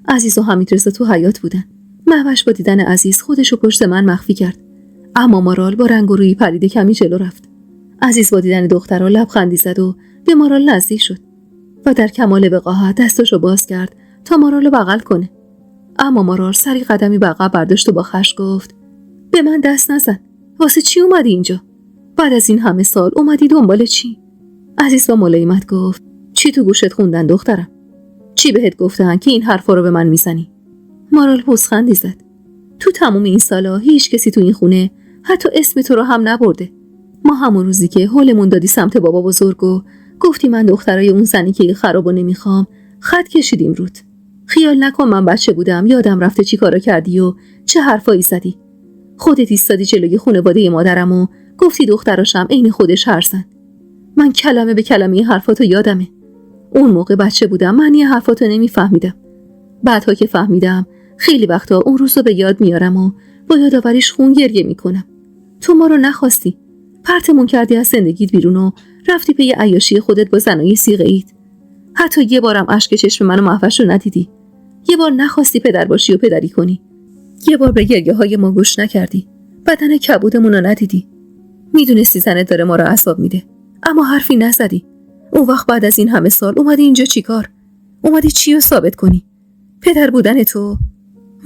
عزیز و حمیدرضا تو حیاط بودن. مهوش با دیدن عزیز خودشو پشت من مخفی کرد. اما مارال با رنگ و روی پریده کمی جلو رفت. عزیز با دیدن دخترها لبخندی زد و به مارال نزدیک شد و در کمال وقاحت دستشو باز کرد تا مارالو بغل کنه. اما مارال سری قدمی به عقب برداشت و با خشم گفت به من دست نزن. واسه چی اومدی اینجا؟ بعد از این همه سال اومدی دنبال چی؟ عزیز با ملایمت گفت چی تو گوشت خوندن دخترم؟ چی بهت گفتن که این حرفا رو به من میزنی؟ مارال پوزخندی زد. تو تموم این سالا هیچ کسی تو این خونه حتی اسم تو رو هم نبرده. ما همون روزی که حالمون دادی سمت بابا بزرگ و گفتی من دخترای اون زنی که خرابو نمیخوام خط کشیدیم رود. خیال نکن من بچه بودم یادم رفته چی کارا کردی و چه حرفایی زدی. خودت ایستادی جلوی خانواده مادرم و گفتی دختراشم عین خودش هرسن. من کلمه به کلمه این حرفاتو یادمه. اون موقع بچه بودم معنی حرفاتو نمیفهمیدم. بعدها که فهمیدم خیلی وقتا اون روزو به یاد میارم و با یادآوریش خون گریه میکنم. تو ما رو نخواستی. پرتمون کردی از زندگیت بیرون و رفتی پی عیاشی خودت با زنای سیغه‌ایت. حتی یه بارم اشک چشم من و مهوش رو ندیدی. یه بار نخواستی پدر باشی و پدری کنی. یه بار به گریه های ما گوش نکردی. بدن کبودمون رو ندیدی. میدونستی زنت داره ما رو عذاب میده. اما حرفی نزدی. اون وقت بعد از این همه سال اومدی اینجا چیکار؟ اومدی چی رو ثابت کنی؟ پدر بودن تو؟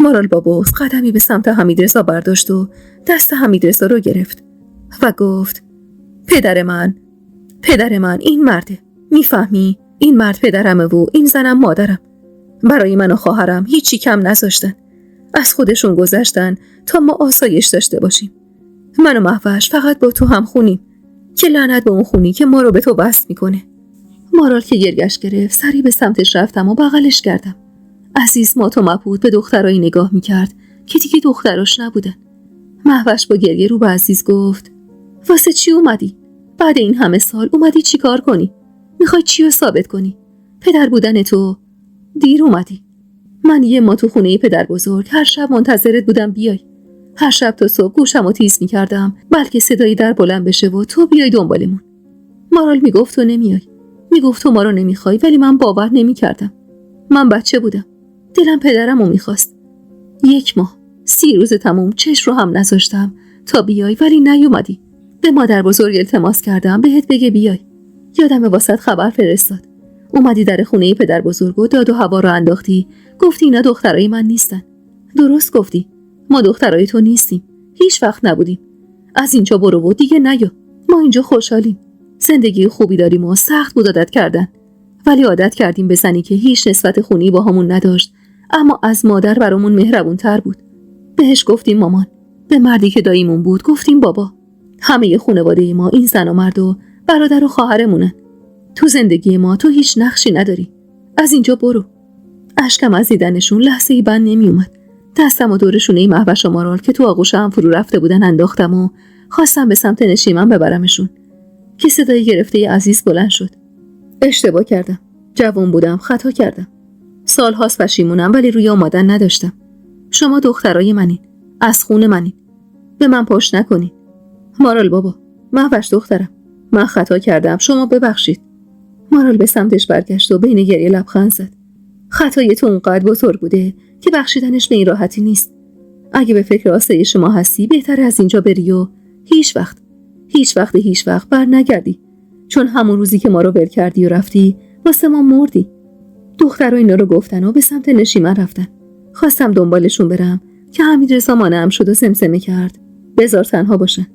مارال با بغض قدمی به سمت حمیدرضا برداشت و دست حمیدرضا رو گرفت و گفت پدر من این مرده. میفهمی؟ این مرد پدرمه و این زنم مادرم. برای من و خواهرم هیچی کم نذاشتن. از خودشون گذشتن تا ما آسایش داشته باشیم. من و مهوش فقط با تو هم خونیم که لعنت به اون خونی که ما رو به تو وصل میکنه. مارال که گرگش گرفت سری به سمتش رفتم و بغلش کردم. عزیز مات و مبهوت به دخترایی نگاه میکرد که دیگه دختراش نبودن. مهوش با گریه رو به عزیز گفت واسه چی اومدی؟ بعد این همه سال اومدی چی کار کنی؟ میخوای چی رو ثابت کنی؟ پدر بودن تو؟ دیر اومدی. من یه ما تو خونه پدر بزرگ هر شب منتظرت بودم بیای. هر شب تا صبح گوشمو تیز میکردم بلکه صدایی در بلند بشه و تو بیای دنبالمون. مارال میگفت تو نمیای. میگفت تو ما رو نمیخوای ولی من باور نمیکردم. من بچه بودم. دلم پدرمو میخواست. 1 ماه 30 روز تموم چش رو هم نذاشتم تا بیای ولی نیومدی. به مادر بزرگ التماس کردم بهت بگه بیای. یادم واسط خبر فرستاد. اومدی در خونه پدر بزرگ و داد و هوا رو انداختی. گفتی اینا دخترای من نیستن. درست گفتی. ما دخترای تو نیستیم. هیچ وقت نبودیم. از اینجا برو و دیگه نیا. ما اینجا خوشحالیم. زندگی خوبی داریم و سخت بود عادت کردن. ولی عادت کردیم به زنی که هیچ نسبت خونی با همون نداشت اما از مادر برامون مهربون تر بود. بهش گفتیم مامان. به مردی که داییمون بود گفتیم بابا. همه خانواده ما این زن و مرد و برادر و خواهرمونن. تو زندگی ما تو هیچ نقشی نداری. از اینجا برو. اشکم از دیدنشون لحظه‌ای بند نمی اومد. دستم و دور شونه مهوش و مارال که تو آغوش هم فرو رفته بودن انداختم و خواستم به سمت نشیمن ببرمشون که صدای گرفته عزیز بلند شد. اشتباه کردم. جوان بودم. خطا کردم. سال‌هاست پشیمونم ولی روی اومدن نداشتم. شما دخترای منین. از خون منین. به من پشت نکنین. مارال بابا. مهوش دخترم. من خطا کردم. شما ببخشید. مارال به سمتش برگشت و بین گریه لبخند زد. خطای تو اونقدر بزرگ بوده که بخشیدنش به این راحتی نیست. اگه به فکر آسایش شما هستی بهتره از اینجا بری و هیچ وقت بر نگردی. چون همون روزی که ما رو ول کردی و رفتی واسه ما مردی. دخترها اینا رو گفتن و به سمت نشیمن رفتن. خواستم دنبالشون برم که حمیدرضا مانعم شد و سمسمه کرد بذار تنها باشن.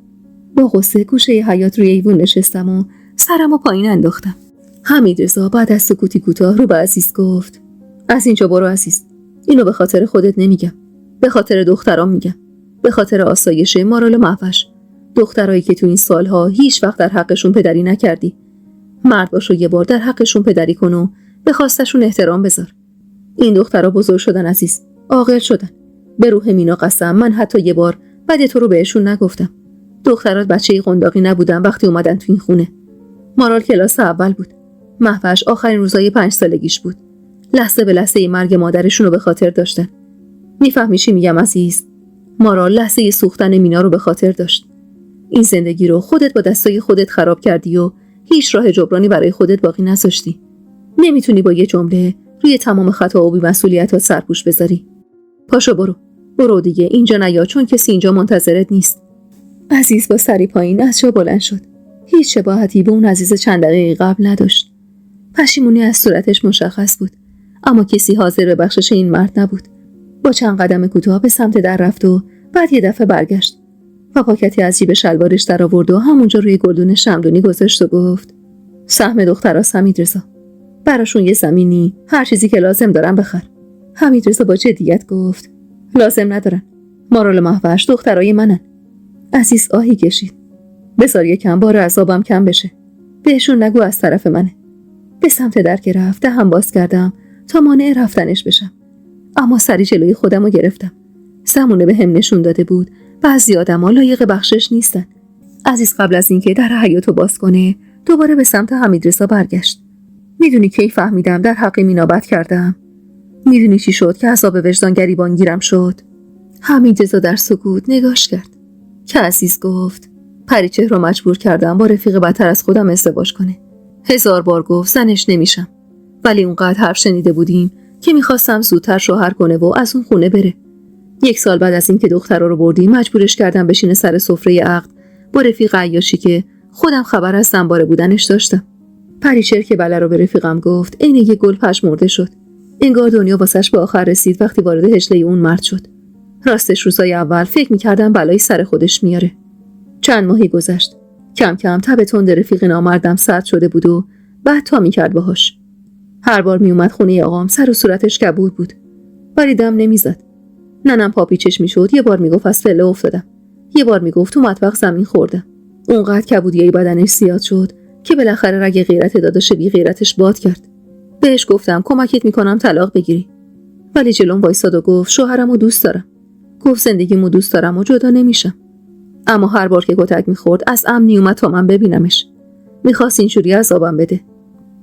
با غصه گوشه حیاط روی ایوون نشستم و سرمو پایین انداختم. حمیدرضا بعد از سکوتی کوتاه رو به عزیز گفت از اینجا برو عزیز. اینو به خاطر خودت نمیگم. به خاطر دخترام میگم. به خاطر آسایش مارال و مهوش. دخترایی که تو این سالها هیچ وقت در حقشون پدری نکردی. مرد باش و یه بار در حقشون پدری کن و به خواستشون احترام بذار. این دخترها بزرگ شدن عزیز. عاقل شدن. به روح مینا قسم، من حتی یه بار بعد تو رو بهشون نگفتم. دخترات بچه‌ای قنداقی نبودن وقتی اومدن تو این خونه. مارال کلاس اول بود. مهوش آخرین روزای 5 سالگیش بود. لحظه به لحظه مرگ مادرشون رو به خاطر داشتن. میفهمی چی میگم عزیز؟ مارال لحظه سوختن مینا رو به خاطر داشت. این زندگی رو خودت با دستای خودت خراب کردی و هیچ راه جبرانی برای خودت باقی نذاشتی. نمیتونی با یه جمله روی تمام خطا و بی‌مسئولیتات سرپوش بذاری. پاشو برو دیگه، اینجا نیا، چون کسی اینجا منتظرت نیست. عزیز با سری پایین از جا بلند شد. هیچ شباهتی به اون عزیز چند دقیقه قبل نداشت. پشیمونی از صورتش مشخص بود، اما کسی حاضر به بخشش این مرد نبود. با چند قدم کوتاه به سمت در رفت و بعد یه دفعه برگشت و پاکتی از جیب شلوارش در آورد و همونجا روی گلدون شمعدونی گذاشت و گفت: سهم دختراست حمیدرضا، براشون یه زمینی، هر چیزی که لازم دارن بخر. حمیدرضا با جدیت گفت: لازم ندارن، مارال مهوش دخترای منن. عزیز آهی کشید. بذار یکم بار عذابم کم بشه. بهشون نگو از طرف منه. به سمت در که رفت دهن باز کردم تا مانع رفتنش بشم، اما سری جلوی خودم رو گرفتم. زمونه به هم نشون داده بود بعضی آدم ها لایق بخشش نیستن. عزیز قبل از اینکه در حیاطو باز کنه دوباره به سمت حمیدرضا برگشت. میدونی کی فهمیدم در حق مینا بد کردم؟ میدونی چی شد که عذاب وجدان گریبانگیرم شد؟ حمیدرضا در سکوت نگاش کرد که عزیز گفت: پریچه رو مجبور کردم با رفیق بدتر از خودم ازدواج کنه. 1000 بار گفت زنش نمیشم، ولی اونقدر حرف شنیده بودیم که میخواستم زودتر شوهر کنه و از اون خونه بره. 1 سال بعد از اینکه دخترا رو بردیم مجبورش کردم بشینه سر سفره عقد با رفیق عیاشی که خودم خبر از زنباره بودنش داشتم. پریچر که بله رو به رفیقم گفت عین یه گل پژمرده شد. انگار دنیا واسش به آخر رسید وقتی وارد هجله اون مرد شد. راستش روزای اول فکر میکردم بلایی سر خودش میاره. چند ماهی گذشت. کم کم تب تند رفیق نامردم سرد شده بود و بعد تا میکرد باهاش. هر بار میومد خونه آقام سر و صورتش کبود بود، ولی دم نمیزد. ننم پاپیچش میشد. یه بار میگفت از پله افتادم، یه بار میگفت تو مطبخ زمین خوردم. اونقدر کبودیای بدنش زیاد شد که بالاخره رگ غیرت داداش بی غیرتش باد کرد. بهش گفتم کمکت میکنم طلاق بگیری، ولی جلوم وایساد و گفت شوهرمو دوست دارم. گفت زندگیمو دوست دارم و جدا نمیشم. اما هر بار که کتک میخورد از امنی اومد تا من ببینمش. میخواست اینجوری عذابم بده.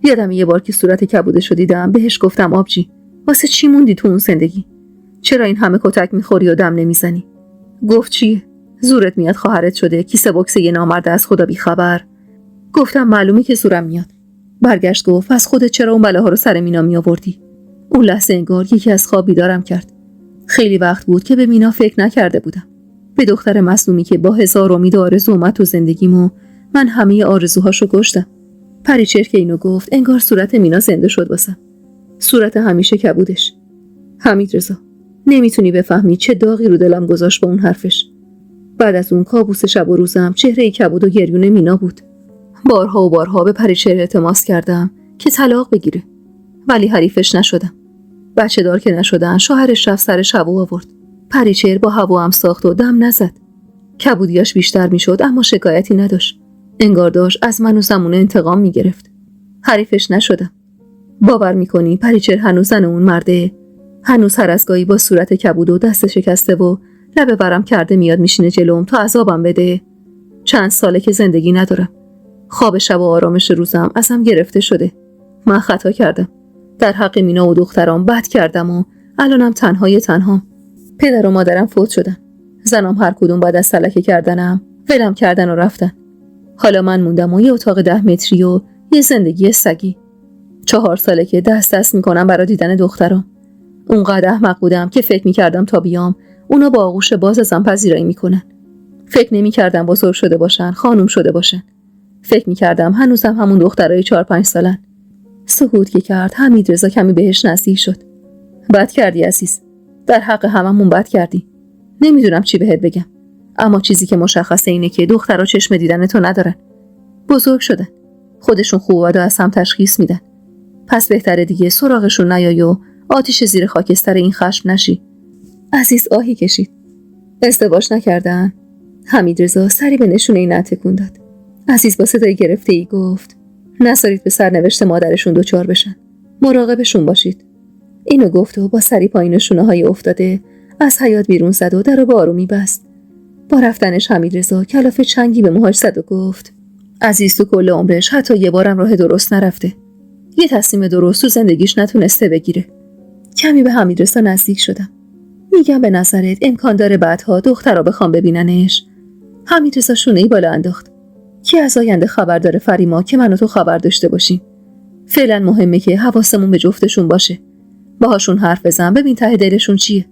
یادم یه بار که صورت کبودشو دیدم بهش گفتم آبجی واسه چی موندی تو اون زندگی؟ چرا این همه کتک میخوری و دم نمیزنی؟ گفت چیه؟ زورت میاد خواهرت شده کیسه بوکس یه نامرد از خدا بی خبر. گفتم معلومه که زورم میاد. برگشت گفت پس خودت چرا اون بلاها رو سر مینا میآوردی؟ اون لحظه انگار یکی از خواب بیدارم کرد. خیلی وقت بود که به مینا فکر نکرده بودم. به دختر مظلومی که با 1000 امید و آرزو اومد تو زندگیمو من همه آرزوهاشو کشتم. پریچر که اینو گفت انگار صورت مینا زنده شد واسم. صورت همیشه کبودش. حمیدرضا نمیتونی بفهمی چه داغی رو دلم گذاشت با اون حرفش. بعد از اون کابوس شب و روزم چهره کبود و گریون مینا بود. بارها و بارها به پریچر التماس کردم که طلاق بگیره، ولی حریفش نشدم. بچه دار که نشدن شوهرش رفت سر شب و آورد. پریچر با هوا هم ساخت و دم نزد. کبودیاش بیشتر میشد اما شکایتی نداشت. انگار داشت از من و زمونه انتقام میگرفت. حریفش نشدم. باور میکنی پریچر هنوز زن اون مرده؟ هنوز هر از گاهی با صورت کبود و دست شکسته و لبه برم کرده میاد میشینه جلوم تا عذابم بده. چند ساله که زندگی ندارم. خواب شب و آرامش روزم ازم گرفته شده. من خطا کردم. در حق مینا و دخترام بد کردم و الانم تنهام. پدر و مادرم فوت شدن. زنام هر کدوم بعد از تلکه کردنم ولم کردن و رفتن. حالا من موندم و یه اتاق 10 متری و یه زندگی سگی. 4 ساله که دست میکنم برای دیدن دخترام. اونقدر احمق بودم که فکر میکردم تا بیام اونا با آغوش باز ازم پذیرایی میکنن. فکر نمیکردم بزرگ شده باشن، خانوم شده باشن. فکر میکردم هنوزم همون دخترای 4-5 سالن. سکوت که کرد حمیدرضا کمی بهش نزدیک شد. بد کردی عزیز. در حق هممون بد کردی. نمیدونم چی بهت بگم، اما چیزی که مشخصه اینه که دخترها چشم دیدن تو ندارن. بزرگ شدن. خودشون خوب و بد از هم تشخیص میدن. پس بهتره دیگه سراغشون نیای و آتیش زیر خاکستر این خشم نشی. عزیز آهی کشید. ازدواج نکردن؟ حمیدرضا سری به نشونه این تکون داد. عزیز با صدای گرفته‌ای گفت: نذارید به سرنوشت مادرشون دچار بشن. مراقبشون باشید. اینو گفت و با سری پایین شونه‌های افتاده از حیاط بیرون زد و درو به آرومی بست. با رفتنش حمیدرضا کلافه چنگی به موهاش زد و گفت عزیز تو کل عمرش حتی یه بارم راه درست نرفته. یه تصمیم درست تو زندگیش نتونسته بگیره. کمی به حمیدرضا نزدیک شدم. میگم به نظرت امکان داره بعدها دخترها بخوام ببیننش؟ حمیدرضا شونه‌ای بالا انداخت. کی از آینده خبر داره فریما که من و تو خبر داشته باشیم؟ فعلا مهمه که حواسمون به جفتشون باشه. باهاشون حرف بزن ببین ته دلشون چیه.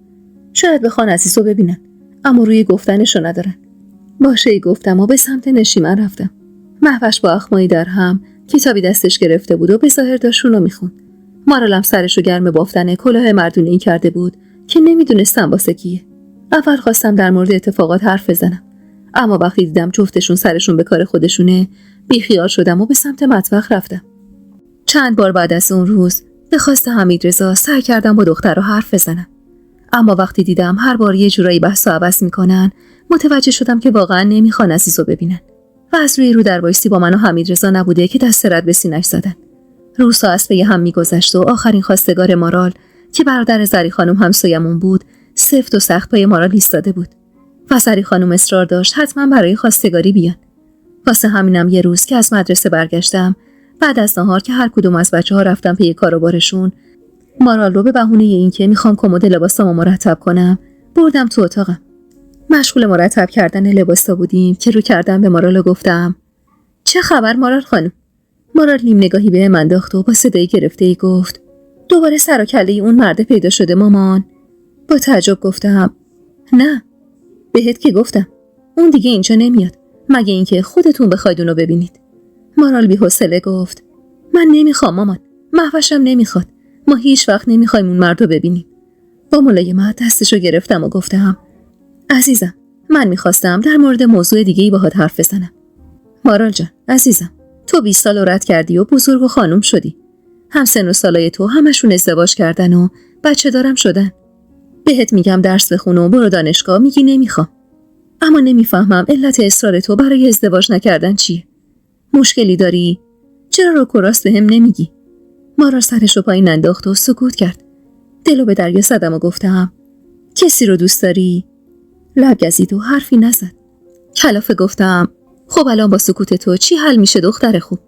شاید بخوان عزیزو ببینن اما روی گفتنشو ندارن. باشه گفتم و به سمت نشیمن رفتم. مهوش با اخمایی در هم کتابی دستش گرفته بود و به ظاهر داشت اونو میخوند. مارالم سرشو گرم بافتن کلاه مردونه‌ای کرده بود که نمیدونستم واسه کیه. اول خواستم در مورد اتفاقات حرف بزنم اما وقتی دیدم جفتشون سرشون به کار خودشونه بیخیال شدم و به سمت مطبخ رفتم. چند بار بعد از اون روز به خواست حمیدرضا سعی کردم با دخترها حرف بزنم اما وقتی دیدم هر بار یه جورایی بحثو عوض میکنن متوجه شدم که واقعا نمیخوان عزیزو ببینن و از روی رو در وایسی با من و حمیدرضا نبوده که دست رد به سینه‌اش زدن. روزها از پی هم میگذشت و آخرین خواستگار مارال که برادر زری خانم همسایمون بود سفت و سخت پای مارال ایستاده بود و زری خانم اصرار داشت حتما برای خواستگاری بیان. واسه همینم یه روز که از مدرسه برگشتم بعد از نهار که هر کدوم از بچه‌ها رفتن پی کار و بارشون مارال رو به بهونه اینکه میخوام کمد لباسامو مرتب کنم بردم تو اتاقم. مشغول مرتب کردن لباسا بودیم که رو کردم به مارال و گفتم چه خبر مارال خانم؟ مارال نیم نگاهی به من انداخت و با صدای گرفته‌ای گفت دوباره سر و کله اون مرد پیدا شده مامان؟ با تعجب گفتم نه، بهت که گفتم اون دیگه اینجا نمیاد مگه اینکه خودتون بخواید اونو ببینید. مارال بی‌حوصله گفت من نمیخوام مامان، مهوشم نمیخواد، ما هیچ وقت نمیخوایم اون مرد رو ببینیم. با ملایمت دستشو گرفتم و گفتم عزیزم من میخواستم در مورد موضوع دیگه‌ای باهات حرف بزنم. مارال جان عزیزم تو 20 سال رد کردی و بزرگ و خانم شدی. هم سن و سالای تو همشون ازدواج کردن و بچه دارم شدن. بهت میگم درس بخون و برو دانشگاه میگی نمیخوام. اما نمیفهمم علت اصرار تو برای ازدواج نکردن چیه؟ مشکلی داری؟ چرا رو کراس به هم نمیگی؟ مارال سرشو پایین انداخت و سکوت کرد. دلو به دریا زدم و گفتم کسی رو دوست داری؟ لب گزید و حرفی نزد. کلافه گفتم خب الان با سکوت تو چی حل میشه دختر خوب؟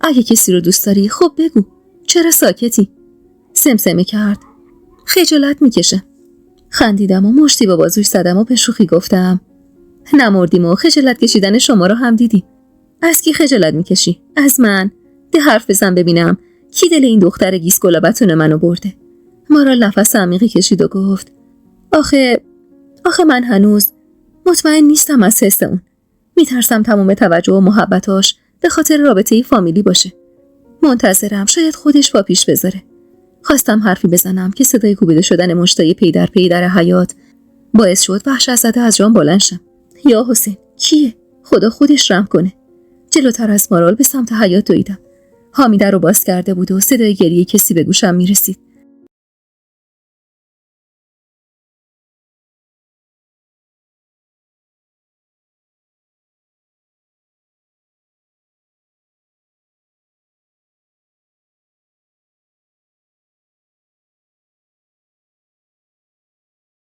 اگه کسی رو دوست داری خب بگو، چرا ساکتی؟ سمسمه کرد خجالت میکشه. خندیدم و مشتی با بازوش زدم و به شوخی گفتم نمردیم و خجالت کشیدن شما رو هم دیدیم. از کی خجالت میکشی؟ از من؟ ده حرف بزن ببینم کی دل این دختر گیسگلابتون منو برده؟ مارال نفس عمیقی کشید و گفت آخه من هنوز مطمئن نیستم از حس اون. میترسم تمام توجه و محبتاش به خاطر رابطه فامیلی باشه. منتظرم شاید خودش با پیش بذاره. خواستم حرفی بزنم که صدای کوبیده شدن مشتای پی در حیاط باعث شد وحشت زده از جام بلند شم. یا حسین کیه؟ خدا خودش رحم کنه. جلوتر از مارال به سمت حیاط دویدم. حامیده رو باز کرده بود و صدای گریه کسی به گوشم میرسید.